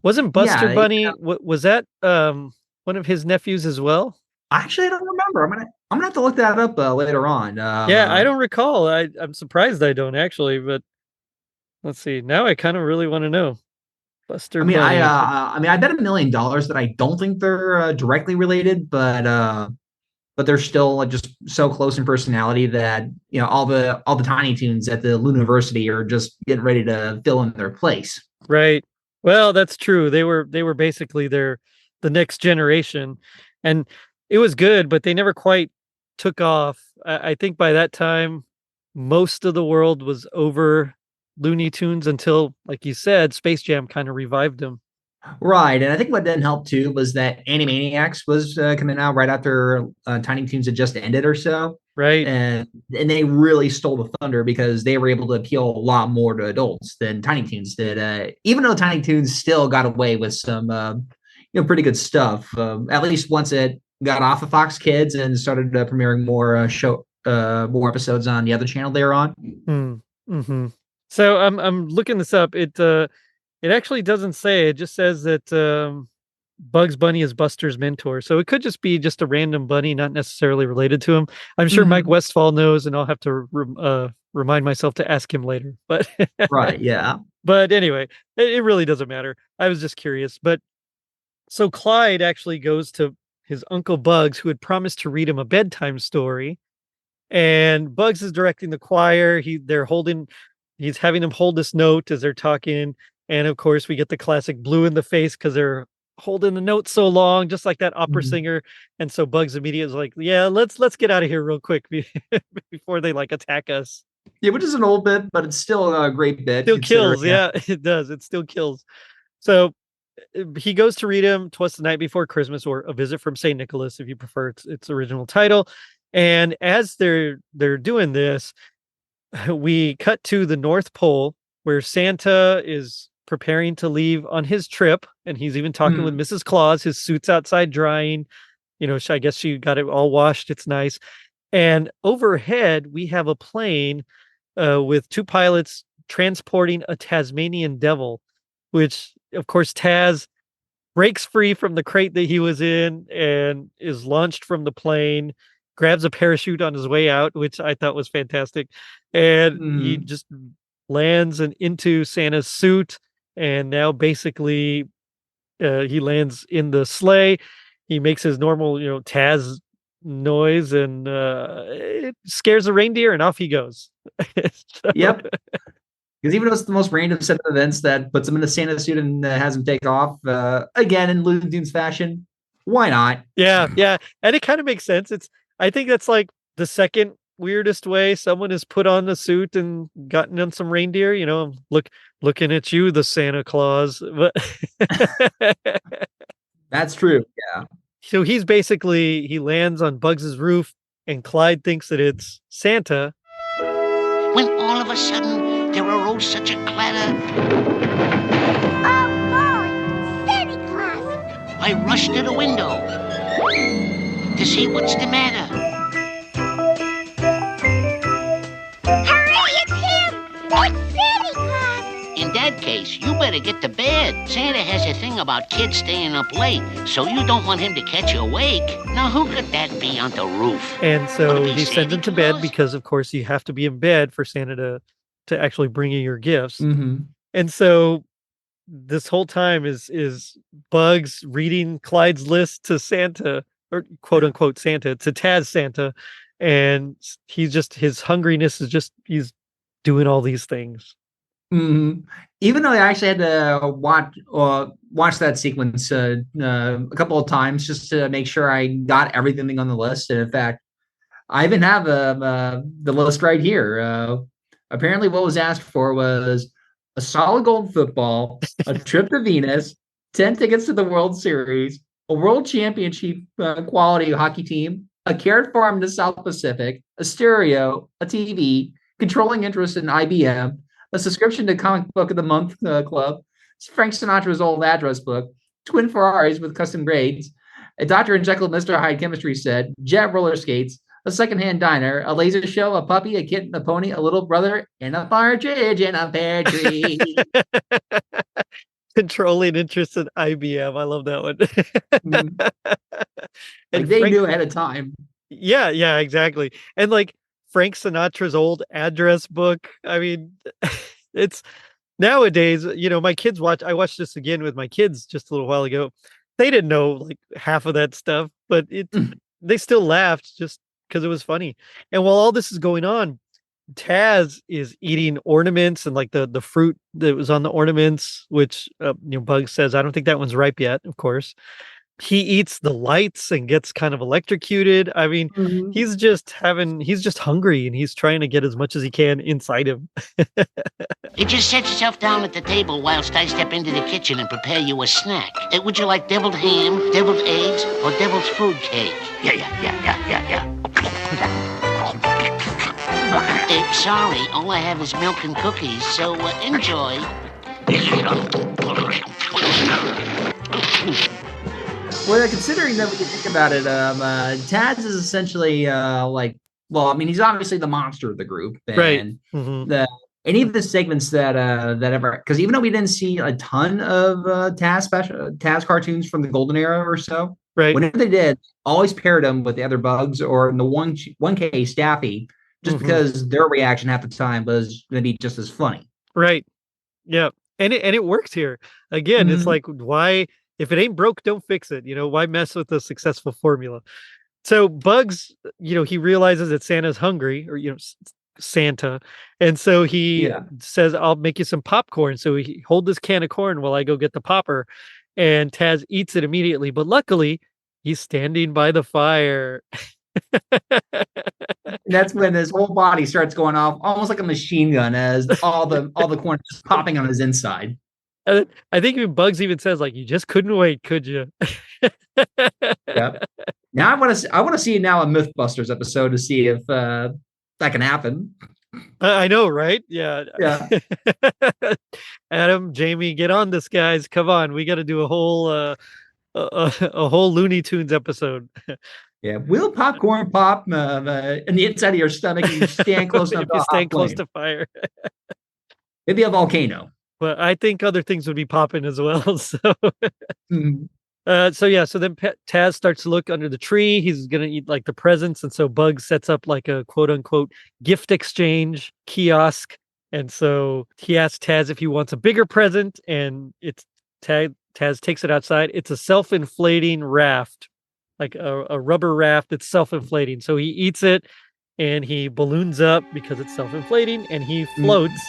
Wasn't Buster Yeah, Bunny? Was that one of his nephews as well? actually, I don't remember. I'm gonna have to look that up later on. Yeah, I don't recall. I'm surprised I don't actually, but let's see. Now I kind of really want to know. Buster Bunny. I mean, I bet $1 million that I don't think they're directly related, but they're still just so close in personality that all the Tiny Toons at the Looniversity are just getting ready to fill in their place. Right. Well, that's true. They were basically the next generation, and it was good, but they never quite took off. I think by that time, most of the world was over Looney Tunes until, like you said, Space Jam kind of revived them. Right, and I think what didn't help too was that Animaniacs was coming out right after Tiny Toons had just ended or so. Right. And they really stole the thunder because they were able to appeal a lot more to adults than Tiny Toons did. Even though Tiny Toons still got away with some pretty good stuff. At least once it got off of Fox Kids and started premiering more episodes on the other channel they were on. Mm-hmm. So I'm looking this up. It actually doesn't say. It just says that Bugs Bunny is Buster's mentor. So it could just be just a random bunny, not necessarily related to him. I'm sure Mike Westfall knows, and I'll have to remind myself to ask him later. But right, yeah. But anyway, it really doesn't matter. I was just curious. But so Clyde actually goes to his Uncle Bugs, who had promised to read him a bedtime story. And Bugs is directing the choir. He's having them hold this note as they're talking. And of course, we get the classic blue in the face because they're holding the note so long, just like that opera singer. And so Bugs immediately is like, yeah, let's get out of here real quick before they like attack us. Yeah, which is an old bit, but it's still a great bit. Still kills. Yeah, it does. It still kills. So he goes to read him "'Twas the Night Before Christmas" or "A Visit from St. Nicholas" if you prefer its original title. And as they're doing this, we cut to the North Pole where Santa is preparing to leave on his trip, and he's even talking with Mrs. Claus. His suit's outside drying. I guess she got it all washed. It's nice. And overhead, we have a plane with two pilots transporting a Tasmanian devil, which of course Taz breaks free from the crate that he was in and is launched from the plane, grabs a parachute on his way out, which I thought was fantastic. And he just lands into Santa's suit. And now basically he lands in the sleigh. He makes his normal, Taz noise, and it scares a reindeer, and off he goes. Yep. Because even though it's the most random set of events that puts him in a Santa suit and has him take off, again, in Looney Tunes fashion, why not? Yeah. And it kind of makes sense. I think that's like the second weirdest way someone has put on the suit and gotten on some reindeer. Looking at you, the Santa Claus. But that's true. Yeah. So he lands on Bugs's roof, and Clyde thinks that it's Santa. When all of a sudden there arose such a clatter. Oh, boy! Santa Claus! I rushed to the window to see what's the matter. Hurry, it's him! It's Santa Claus! In that case, you better get to bed. Santa has a thing about kids staying up late, so you don't want him to catch you awake. Now, who could that be on the roof? And so Would it be he sends him to bed Claus? because, of course, you have to be in bed for Santa to actually bring you your gifts. Mm-hmm. And so this whole time is Bugs reading Clyde's list to Santa, or quote unquote Santa, to Taz Santa. And his hungriness is just, he's doing all these things. Mm-hmm. Even though I actually had to watch that sequence a couple of times just to make sure I got everything on the list. And in fact, I even have the list right here. Apparently, what was asked for was a solid gold football, a trip to Venus, 10 tickets to the World Series, a World Championship quality hockey team, a carrot farm in the South Pacific, a stereo, a TV, controlling interest in IBM, a subscription to Comic Book of the Month Club, Frank Sinatra's old address book, twin Ferraris with custom grades, a Dr. and Jekyll Mr. Hyde chemistry set, jet roller skates, a secondhand diner, a laser show, a puppy, a kitten, a pony, a little brother, and a partridge in a pear tree. Controlling interest in IBM. I love that one. And they knew ahead of time. Yeah, exactly. And like Frank Sinatra's old address book. I mean, it's nowadays, my kids I watched this again with my kids just a little while ago. They didn't know like half of that stuff, but they still laughed just because it was funny. And while all this is going on, Taz is eating ornaments and like the fruit that was on the ornaments, which Bugs says, I don't think that one's ripe yet, of course. He eats the lights and gets kind of electrocuted. I mean, he's just hungry, and he's trying to get as much as he can inside him. You just set yourself down at the table whilst I step into the kitchen and prepare you a snack. Would you like deviled ham, deviled eggs, or devil's food cake? Yeah. Sorry, all I have is milk and cookies, so enjoy. Well, considering that when you think about it, Taz is essentially he's obviously the monster of the group, and right? Any of the segments that ever, because even though we didn't see a ton of Taz cartoons from the golden era or so, right? Whenever they did, always paired them with the other Bugs, or in the one case Staffy, just because their reaction half the time was going to be just as funny, right? Yeah, and it works here again. It's like, why? If it ain't broke, don't fix it. Why mess with a successful formula? So Bugs, he realizes that Santa's hungry, or, Santa. And so he says, I'll make you some popcorn. So he hold this can of corn while I go get the popper. And Taz eats it immediately. But luckily, he's standing by the fire. And that's when his whole body starts going off almost like a machine gun as all the corn is popping on his inside. I think even Bugs even says, like, you just couldn't wait, could you? Yep. Now I want to see now a MythBusters episode to see if that can happen. I know, right? Yeah. Adam, Jamie, get on this, guys. Come on, we got to do a whole Looney Tunes episode. Yeah, will popcorn pop in the inside of your stomach? You stand close enough. If you stand close to fire. Maybe a volcano. but I think other things would be popping as well. So Mhm. so then Taz starts to look under the tree. He's gonna eat like the presents, and so Bugs sets up like a quote unquote gift exchange kiosk. And so he asks Taz if he wants a bigger present, and Taz takes it outside. It's a self-inflating raft, like a rubber raft that's self-inflating. So he eats it and he balloons up because it's self-inflating, and he floats.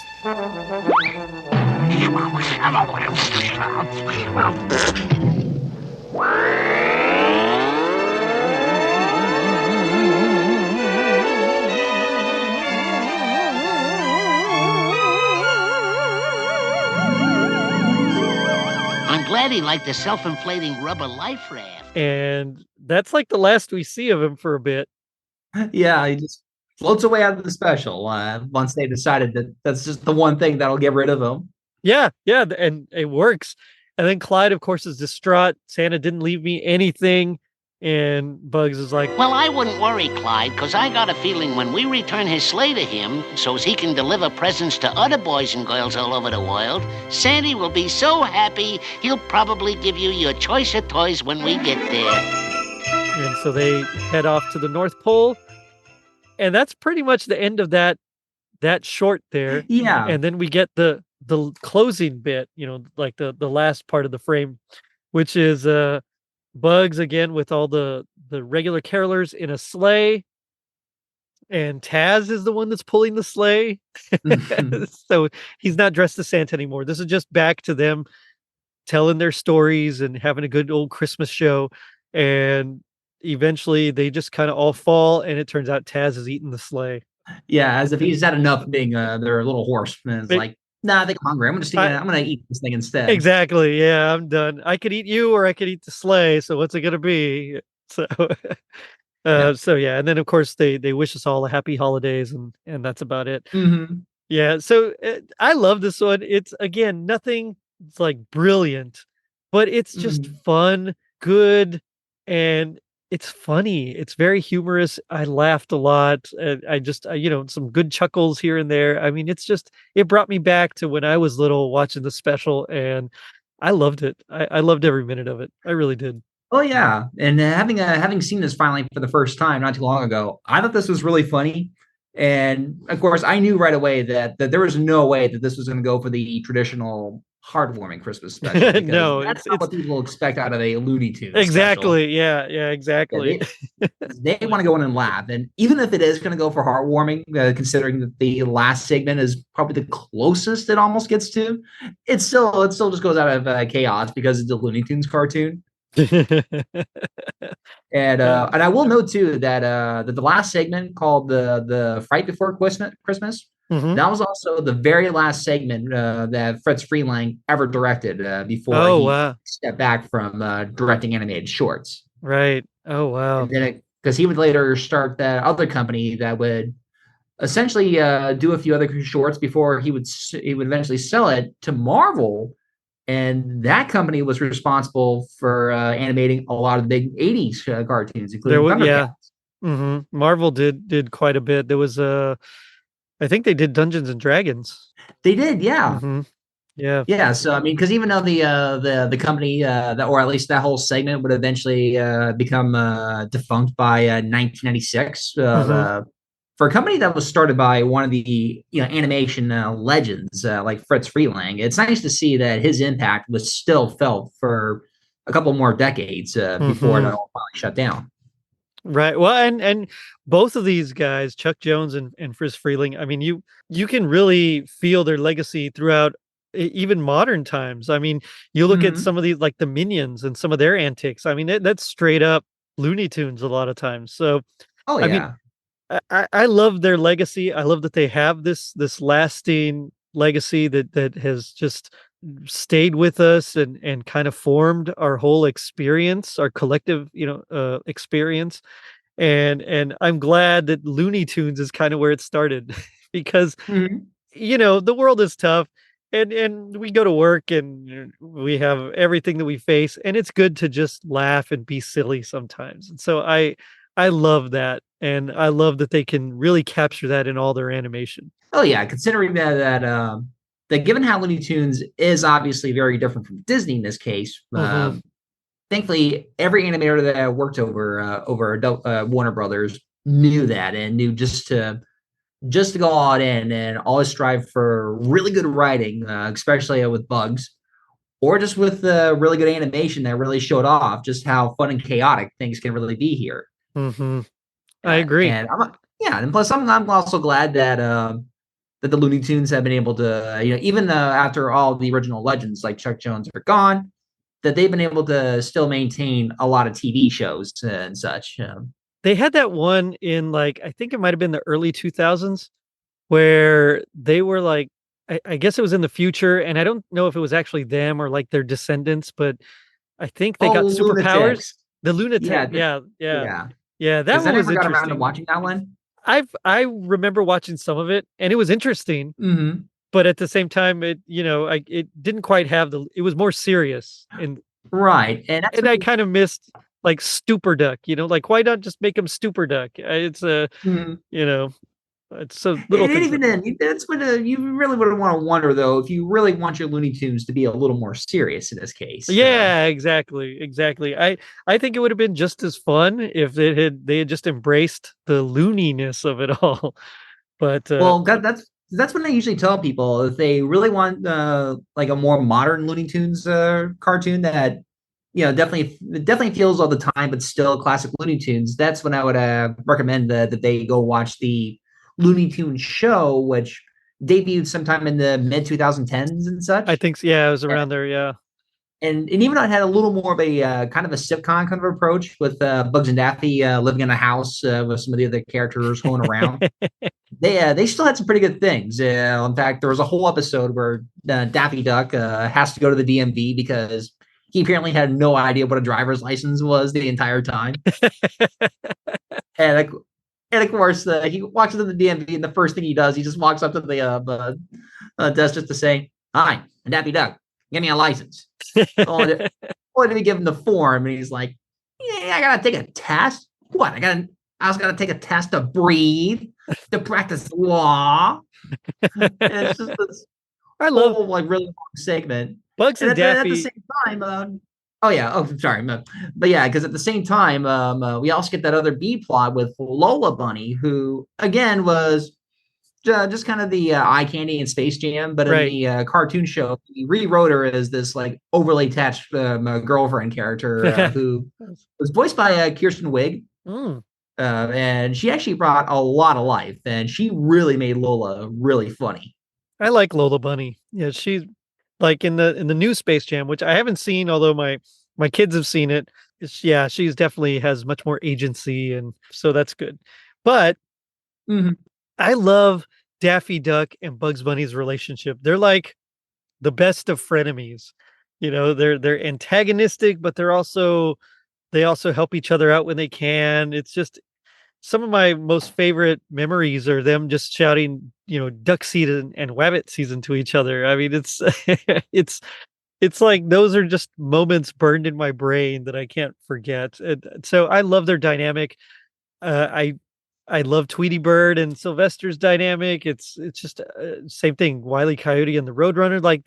I'm glad he liked the self-inflating rubber life raft. And that's like the last we see of him for a bit. Yeah, he just floats away out of the special once they decided that that's just the one thing that'll get rid of him. Yeah, and it works. And then Clyde, of course, is distraught. Santa didn't leave me anything. And Bugs is like, Well, I wouldn't worry, Clyde, because I got a feeling when we return his sleigh to him so as he can deliver presents to other boys and girls all over the world, Sandy will be so happy he'll probably give you your choice of toys when we get there. and so they head off to the North Pole. And that's pretty much the end of that short there. Yeah. And then we get the closing bit, like the last part of the frame, which is Bugs again with all the regular carolers in a sleigh, and Taz is the one that's pulling the sleigh. So he's not dressed as Santa anymore. This is just back to them telling their stories and having a good old Christmas show. And eventually they just kind of all fall, and it turns out Taz is eating the sleigh. Yeah, as if he's had enough being their little horse. And it's like, nah, I think I'm hungry. I'm gonna eat this thing instead. Exactly. Yeah, I'm done. I could eat you or I could eat the sleigh. So what's it gonna be? So so yeah, and then of course they wish us all a happy holidays, and that's about it. Mhm. Yeah, so I love this one. It's again nothing it's like brilliant, but it's just fun, good, and it's funny. It's very humorous. I laughed a lot. I just some good chuckles here and there. I mean, it brought me back to when I was little watching the special, and I loved it. I loved every minute of it. I really did. Oh yeah, and having seen this finally for the first time not too long ago, I thought this was really funny. And of course, I knew right away that there was no way that this was going to go for the traditional heartwarming Christmas special. Because No, that's it's not what people expect out of a Looney Tunes exactly. special. Yeah, exactly. They want to go in and laugh, and even if it is going to go for heartwarming, considering that the last segment is probably the closest it almost gets to, it still just goes out of chaos because it's a Looney Tunes cartoon. And I will note too that the last segment called the Fright Before Christmas, that was also the very last segment that Fritz Freeling ever directed before he stepped back from directing animated shorts. Right. Oh wow. And then because he would later start that other company that would essentially do a few other shorts before he would eventually sell it to Marvel. And that company was responsible for animating a lot of the big 80s cartoons, including Thundercats. Marvel did quite a bit. There was I think they did Dungeons and Dragons. They did, yeah. Yeah. So I mean, because even though the company that, or at least that whole segment, would eventually become defunct by 1996, for a company that was started by one of the animation legends like Fritz Freeling, it's nice to see that his impact was still felt for a couple more decades before it all finally shut down. Right. Well, and both of these guys, Chuck Jones and Fritz Freeling, I mean, you can really feel their legacy throughout even modern times. I mean, you look at some of these, like the Minions and some of their antics. I mean, that's straight up Looney Tunes a lot of times. So, I mean, I love their legacy. I love that they have this lasting legacy that has just stayed with us and kind of formed our whole experience, our collective, experience. And I'm glad that Looney Tunes is kind of where it started because, the world is tough and we go to work and we have everything that we face, and it's good to just laugh and be silly sometimes. And so I love that. And I love that they can really capture that in all their animation. Oh yeah, considering that that given how Looney Tunes is obviously very different from Disney in this case, thankfully every animator that worked over Warner Brothers knew that and knew just to go all in and always strive for really good writing, especially with Bugs, or just with really good animation that really showed off just how fun and chaotic things can really be here. I agree. And and plus I'm also glad that that the Looney Tunes have been able to, even after all the original legends like Chuck Jones are gone, that they've been able to still maintain a lot of TV shows and such. They had that one in like, I think it might have been the early 2000s where they were like, I guess it was in the future. And I don't know if it was actually them or like their descendants, but I think they got superpowers. Lunatics. The Lunatic. Yeah. That one was interesting. Around to watching that one. I remember watching some of it and it was interesting, but at the same time, it didn't quite have it was more serious and right. And I kind of missed like Stupor Duck, like why not just make him Stupor Duck? It's it's so little. And even then, that's what you really would want to wonder though, if you really want your Looney Tunes to be a little more serious in this case. Yeah, exactly. I think it would have been just as fun if they had just embraced the looniness of it all. But that's when I usually tell people if they really want like a more modern Looney Tunes cartoon that definitely feels all the time, but still classic Looney Tunes. That's when I would recommend that they go watch the Looney Tunes show, which debuted sometime in the mid 2010s and such. I think so. Yeah, it was around there. Yeah. And even though it had a little more of a kind of a sitcom kind of approach with Bugs and Daffy living in a house with some of the other characters going around, they still had some pretty good things. In fact, there was a whole episode where Daffy Duck has to go to the DMV because he apparently had no idea what a driver's license was the entire time. And of course, he walks into the DMV, and the first thing he does, he just walks up to the desk just to say, "Hi, I'm Daffy Duck. Give me a license." Only to give him the form, and he's like, "Yeah, I gotta take a test. What? I also gotta take a test to breathe, to practice law." And it's just this whole, like really long segment. Bugs and Daffy. At the same time, sorry. But yeah, because at the same time, we also get that other B plot with Lola Bunny, who again was just kind of the eye candy in Space Jam, but in the cartoon show, he rewrote her as this like overly attached girlfriend character who was voiced by Kirsten Wiig. And she actually brought a lot of life, and she really made Lola really funny. I like Lola Bunny. Yeah, she's like in the new Space Jam, which I haven't seen, although my kids have seen it. She's definitely has much more agency, and so that's good. But I love Daffy Duck and Bugs Bunny's relationship. They're like the best of frenemies. They're antagonistic, but they also help each other out when they can. It's just some of my most favorite memories are them just shouting, duck season and wabbit season to each other. I mean, it's it's like those are just moments burned in my brain that I can't forget. And so I love their dynamic. I love Tweety Bird and Sylvester's dynamic. It's just same thing. Wile E. Coyote and the Roadrunner. Like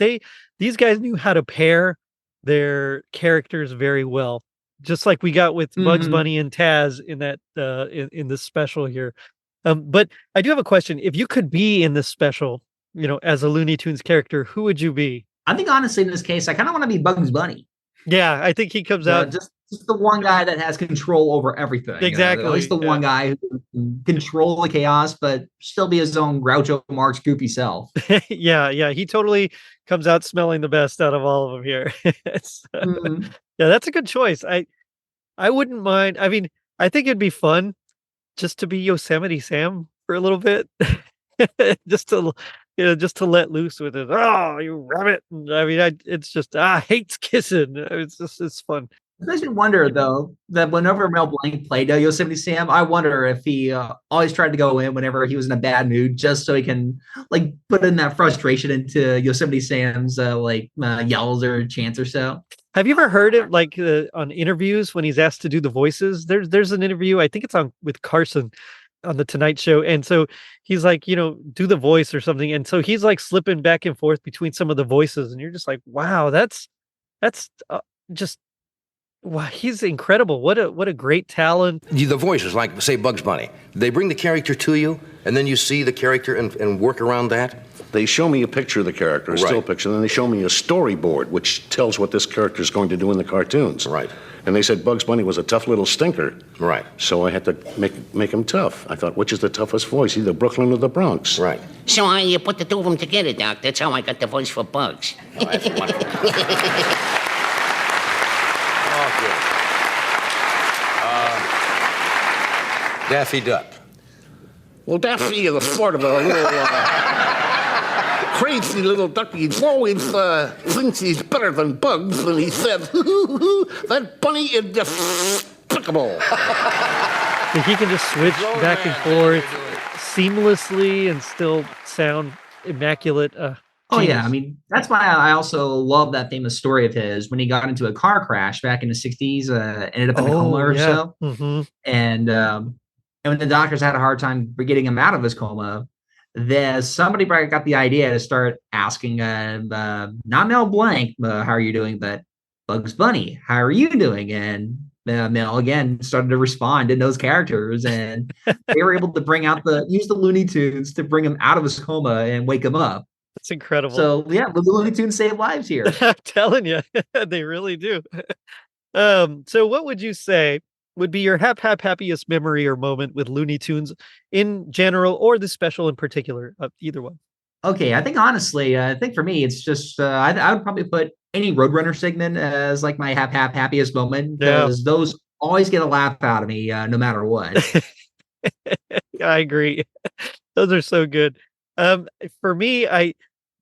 these guys knew how to pair their characters very well. Just like we got with Bugs Bunny and Taz in that in this special here. But I do have a question. If you could be in this special, as a Looney Tunes character, who would you be? I think honestly, in this case, I kind of want to be Bugs Bunny. Yeah, I think he comes out just the one guy that has control over everything. Exactly. At least the one guy who can control the chaos, but still be his own Groucho Marx goofy self. Yeah. He totally comes out smelling the best out of all of them here. Yeah, that's a good choice. I wouldn't mind. I mean, I think it'd be fun just to be Yosemite Sam for a little bit. just to let loose with it. Oh, you rabbit. I mean, it's just hates kissing. It's fun. It makes me wonder though that whenever Mel Blanc played Yosemite Sam, I wonder if he always tried to go in whenever he was in a bad mood, just so he can like put in that frustration into Yosemite Sam's yells or chants or so. Have you ever heard it like on interviews when he's asked to do the voices? There's an interview, I think it's on with Carson, on the Tonight Show, and so he's like, do the voice or something, and so he's like slipping back and forth between some of the voices, and you're just like, wow, that's just wow, he's incredible. What a great talent. The voice is like, say, Bugs Bunny. They bring the character to you, and then you see the character and work around that. They show me a picture of the character, a still picture, and then they show me a storyboard, which tells what this character is going to do in the cartoons. Right. And they said Bugs Bunny was a tough little stinker. Right. So I had to make him tough. I thought, which is the toughest voice, either Brooklyn or the Bronx? Right. So I put the two of them together, Doc. That's how I got the voice for Bugs. Oh, that's wonderful. Okay. Daffy Duck. Well, Daffy is a sort of a little crazy little ducky. He always thinks he's better than Bugs, and he says, that bunny is despicable. He can just switch back and forth seamlessly and still sound immaculate. Oh, yeah. I mean, that's why I also love that famous story of his when he got into a car crash back in the 60s, ended up in a coma or so. Mm-hmm. And when the doctors had a hard time getting him out of his coma, somebody got the idea to start asking, not Mel Blanc, how are you doing, but Bugs Bunny, how are you doing? And Mel again started to respond in those characters, and they were able to use the Looney Tunes to bring him out of his coma and wake him up. That's incredible. So yeah, the Looney Tunes save lives here. I'm telling you, they really do. So what would you say would be your happiest memory or moment with Looney Tunes in general, or the special in particular? Either one. Okay, I think honestly, I think for me, it's just I would probably put any Roadrunner segment as like my happiest moment, because those always get a laugh out of me, no matter what. I agree. Those are so good. For me,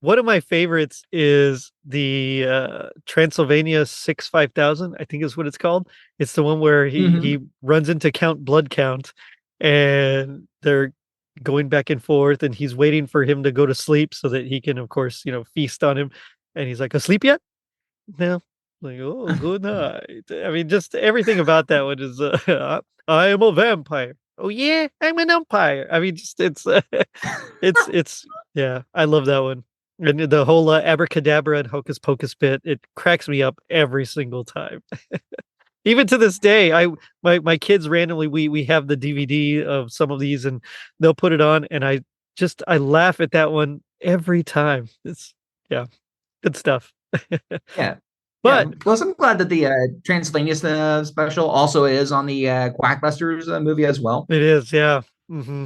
one of my favorites is the Transylvania 65000, I think is what it's called. It's the one where he runs into Count Blood Count, and they're going back and forth, and he's waiting for him to go to sleep so that he can, of course, feast on him. And he's like, asleep yet? No. Like, oh, good night. I mean, just everything about that one is, I am a vampire. Oh yeah, I'm an umpire. I mean, just it's yeah, I love that one. And the whole abracadabra and hocus pocus bit, it cracks me up every single time. Even to this day, my kids randomly, we have the DVD of some of these, and they'll put it on, and I laugh at that one every time. It's good stuff. Yeah. But plus, I'm glad that the Transylvania special also is on the Quackbusters movie as well. It is, yeah. Mm-hmm.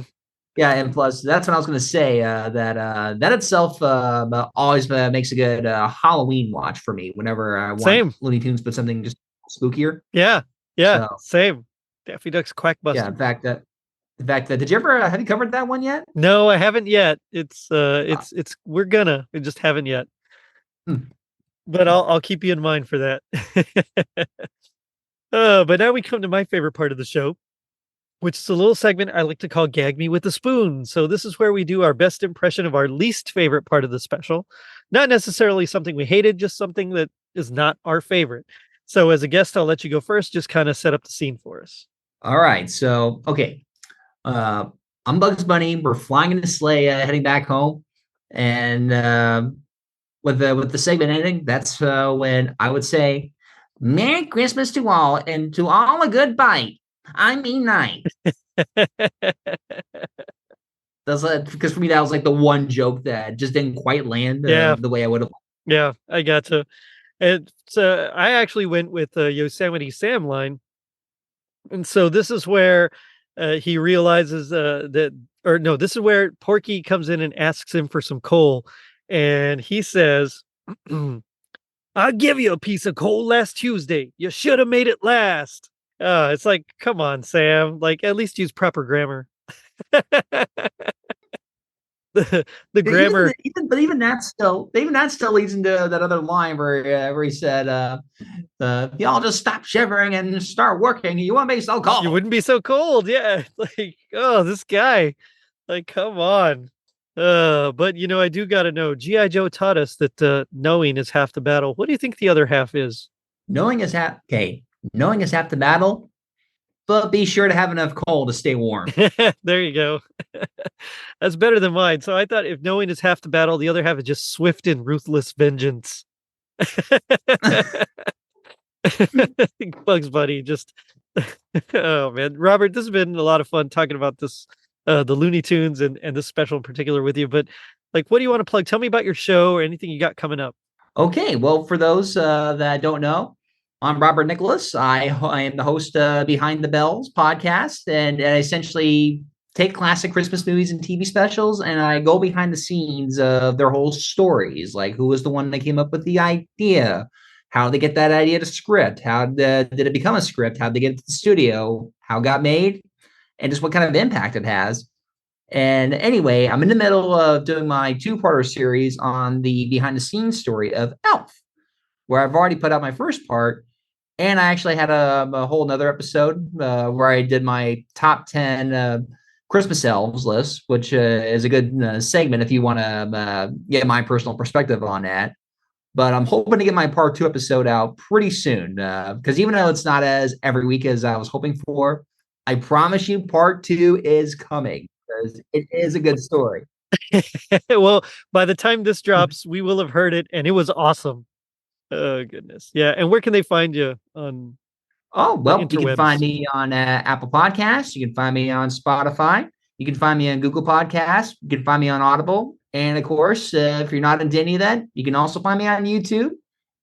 Yeah, and plus, that's what I was going to say. That itself always makes a good Halloween watch for me. Whenever I want Looney Tunes, but something just spookier. Yeah, same. Daffy Duck's Quackbusters. Yeah, in fact that did you ever have you covered that one yet? No, I haven't yet. It's we just haven't yet. But I'll keep you in mind for that. But now we come to my favorite part of the show, which is a little segment I like to call Gag Me with a Spoon. So this is where we do our best impression of our least favorite part of the special. Not necessarily something we hated, just something that is not our favorite. So as a guest, I'll let you go first. Just kind of set up the scene for us. All right. So, okay. I'm Bugs Bunny. We're flying in a sleigh, heading back home. And with the segment ending, that's when I would say, Merry Christmas to all, and to all a good bite. I mean night. Because for me, that was like the one joke that just didn't quite land the way I would have. Yeah, I gotcha. And so I actually went with the Yosemite Sam line. And so this is where he realizes this is where Porky comes in and asks him for some coal. And he says, I'll give you a piece of coal last Tuesday. You should have made it last. It's like, come on, Sam. Like, at least use proper grammar. the grammar. Even that still leads into that other line where he said, y'all just stop shivering and start working. You won't be so cold. You wouldn't be so cold. Yeah. Like, oh, this guy. Like, come on. But I do got to know. G.I. Joe taught us that knowing is half the battle. What do you think the other half is? Knowing is half the battle. but be sure to have enough coal to stay warm. There you go. That's better than mine. So I thought if knowing is half the battle, the other half is just swift and ruthless vengeance. Bugs Bunny, just oh man, Robert, this has been a lot of fun talking about this, the Looney Tunes and this special in particular with you. But like, what do you want to plug? Tell me about your show or anything you got coming up. Okay, well, for those that don't know, I'm Robert Nicholas. I am the host Behind the Bells podcast, and I essentially take classic Christmas movies and TV specials, and I go behind the scenes of their whole stories, like who was the one that came up with the idea, how they get that idea to script, how did it become a script, how they get it to the studio, how it got made, and just what kind of impact it has. And anyway, I'm in the middle of doing my two-parter series on the behind-the-scenes story of Elf, where I've already put out my first part. And I actually had a whole nother episode where I did my top 10 Christmas elves list, which is a good segment if you want to get my personal perspective on that. But I'm hoping to get my part 2 episode out pretty soon, because even though it's not as every week as I was hoping for, I promise you part 2 is coming, because it is a good story. Well, by the time this drops, we will have heard it, and it was awesome. Oh goodness, yeah. And where can they find you on? Oh, well, you can find me on Apple Podcasts. You can find me on Spotify. You can find me on Google Podcasts. You can find me on Audible. And of course, if you're not into any of that, you can also find me on YouTube.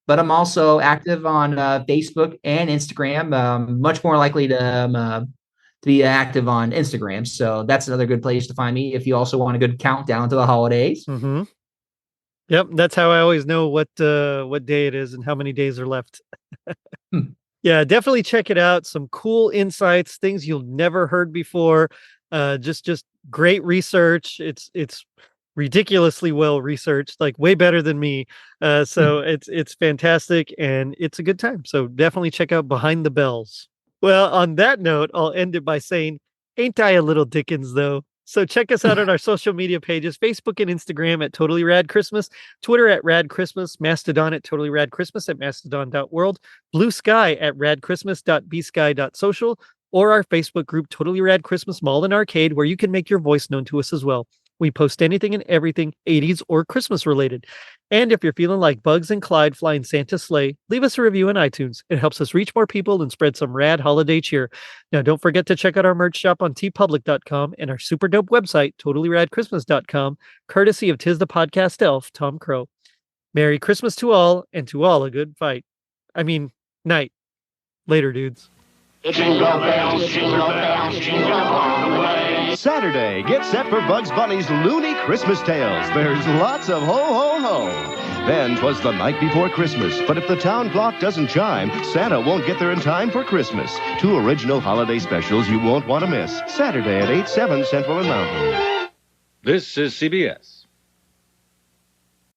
But I'm also active on Facebook and Instagram. Much more likely to be active on Instagram. So that's another good place to find me if you also want a good countdown to the holidays. Mm-hmm. Yep, that's how I always know what day it is and how many days are left. Yeah, definitely check it out. Some cool insights, things you'll never heard before. Just great research. It's ridiculously well researched, like way better than me. So it's fantastic and it's a good time. So definitely check out Behind the Bells. Well, on that note, I'll end it by saying, ain't I a little Dickens though? So check us out on our social media pages, Facebook and Instagram at Totally Rad Christmas, Twitter at Rad Christmas, Mastodon at Totally Rad Christmas at mastodon.world, Blue Sky at radchristmas.bsky.social, or our Facebook group, Totally Rad Christmas Mall and Arcade, where you can make your voice known to us as well. We post anything and everything 80s or Christmas related. And if you're feeling like Bugs and Clyde flying Santa's sleigh, leave us a review on iTunes. It helps us reach more people and spread some rad holiday cheer. Now, don't forget to check out our merch shop on tpublic.com and our super dope website, totallyradchristmas.com, courtesy of Tis the Podcast Elf, Tom Crow. Merry Christmas to all, and to all a good fight. I mean, night. Later, dudes. Jingle bells, jingle all the way. Saturday, get set for Bugs Bunny's Looney Christmas Tales. There's lots of ho, ho, ho. Then 'twas the night before Christmas, but if the town clock doesn't chime, Santa won't get there in time for Christmas. 2 original holiday specials you won't want to miss. Saturday at 8/7 Central and Mountain. This is CBS.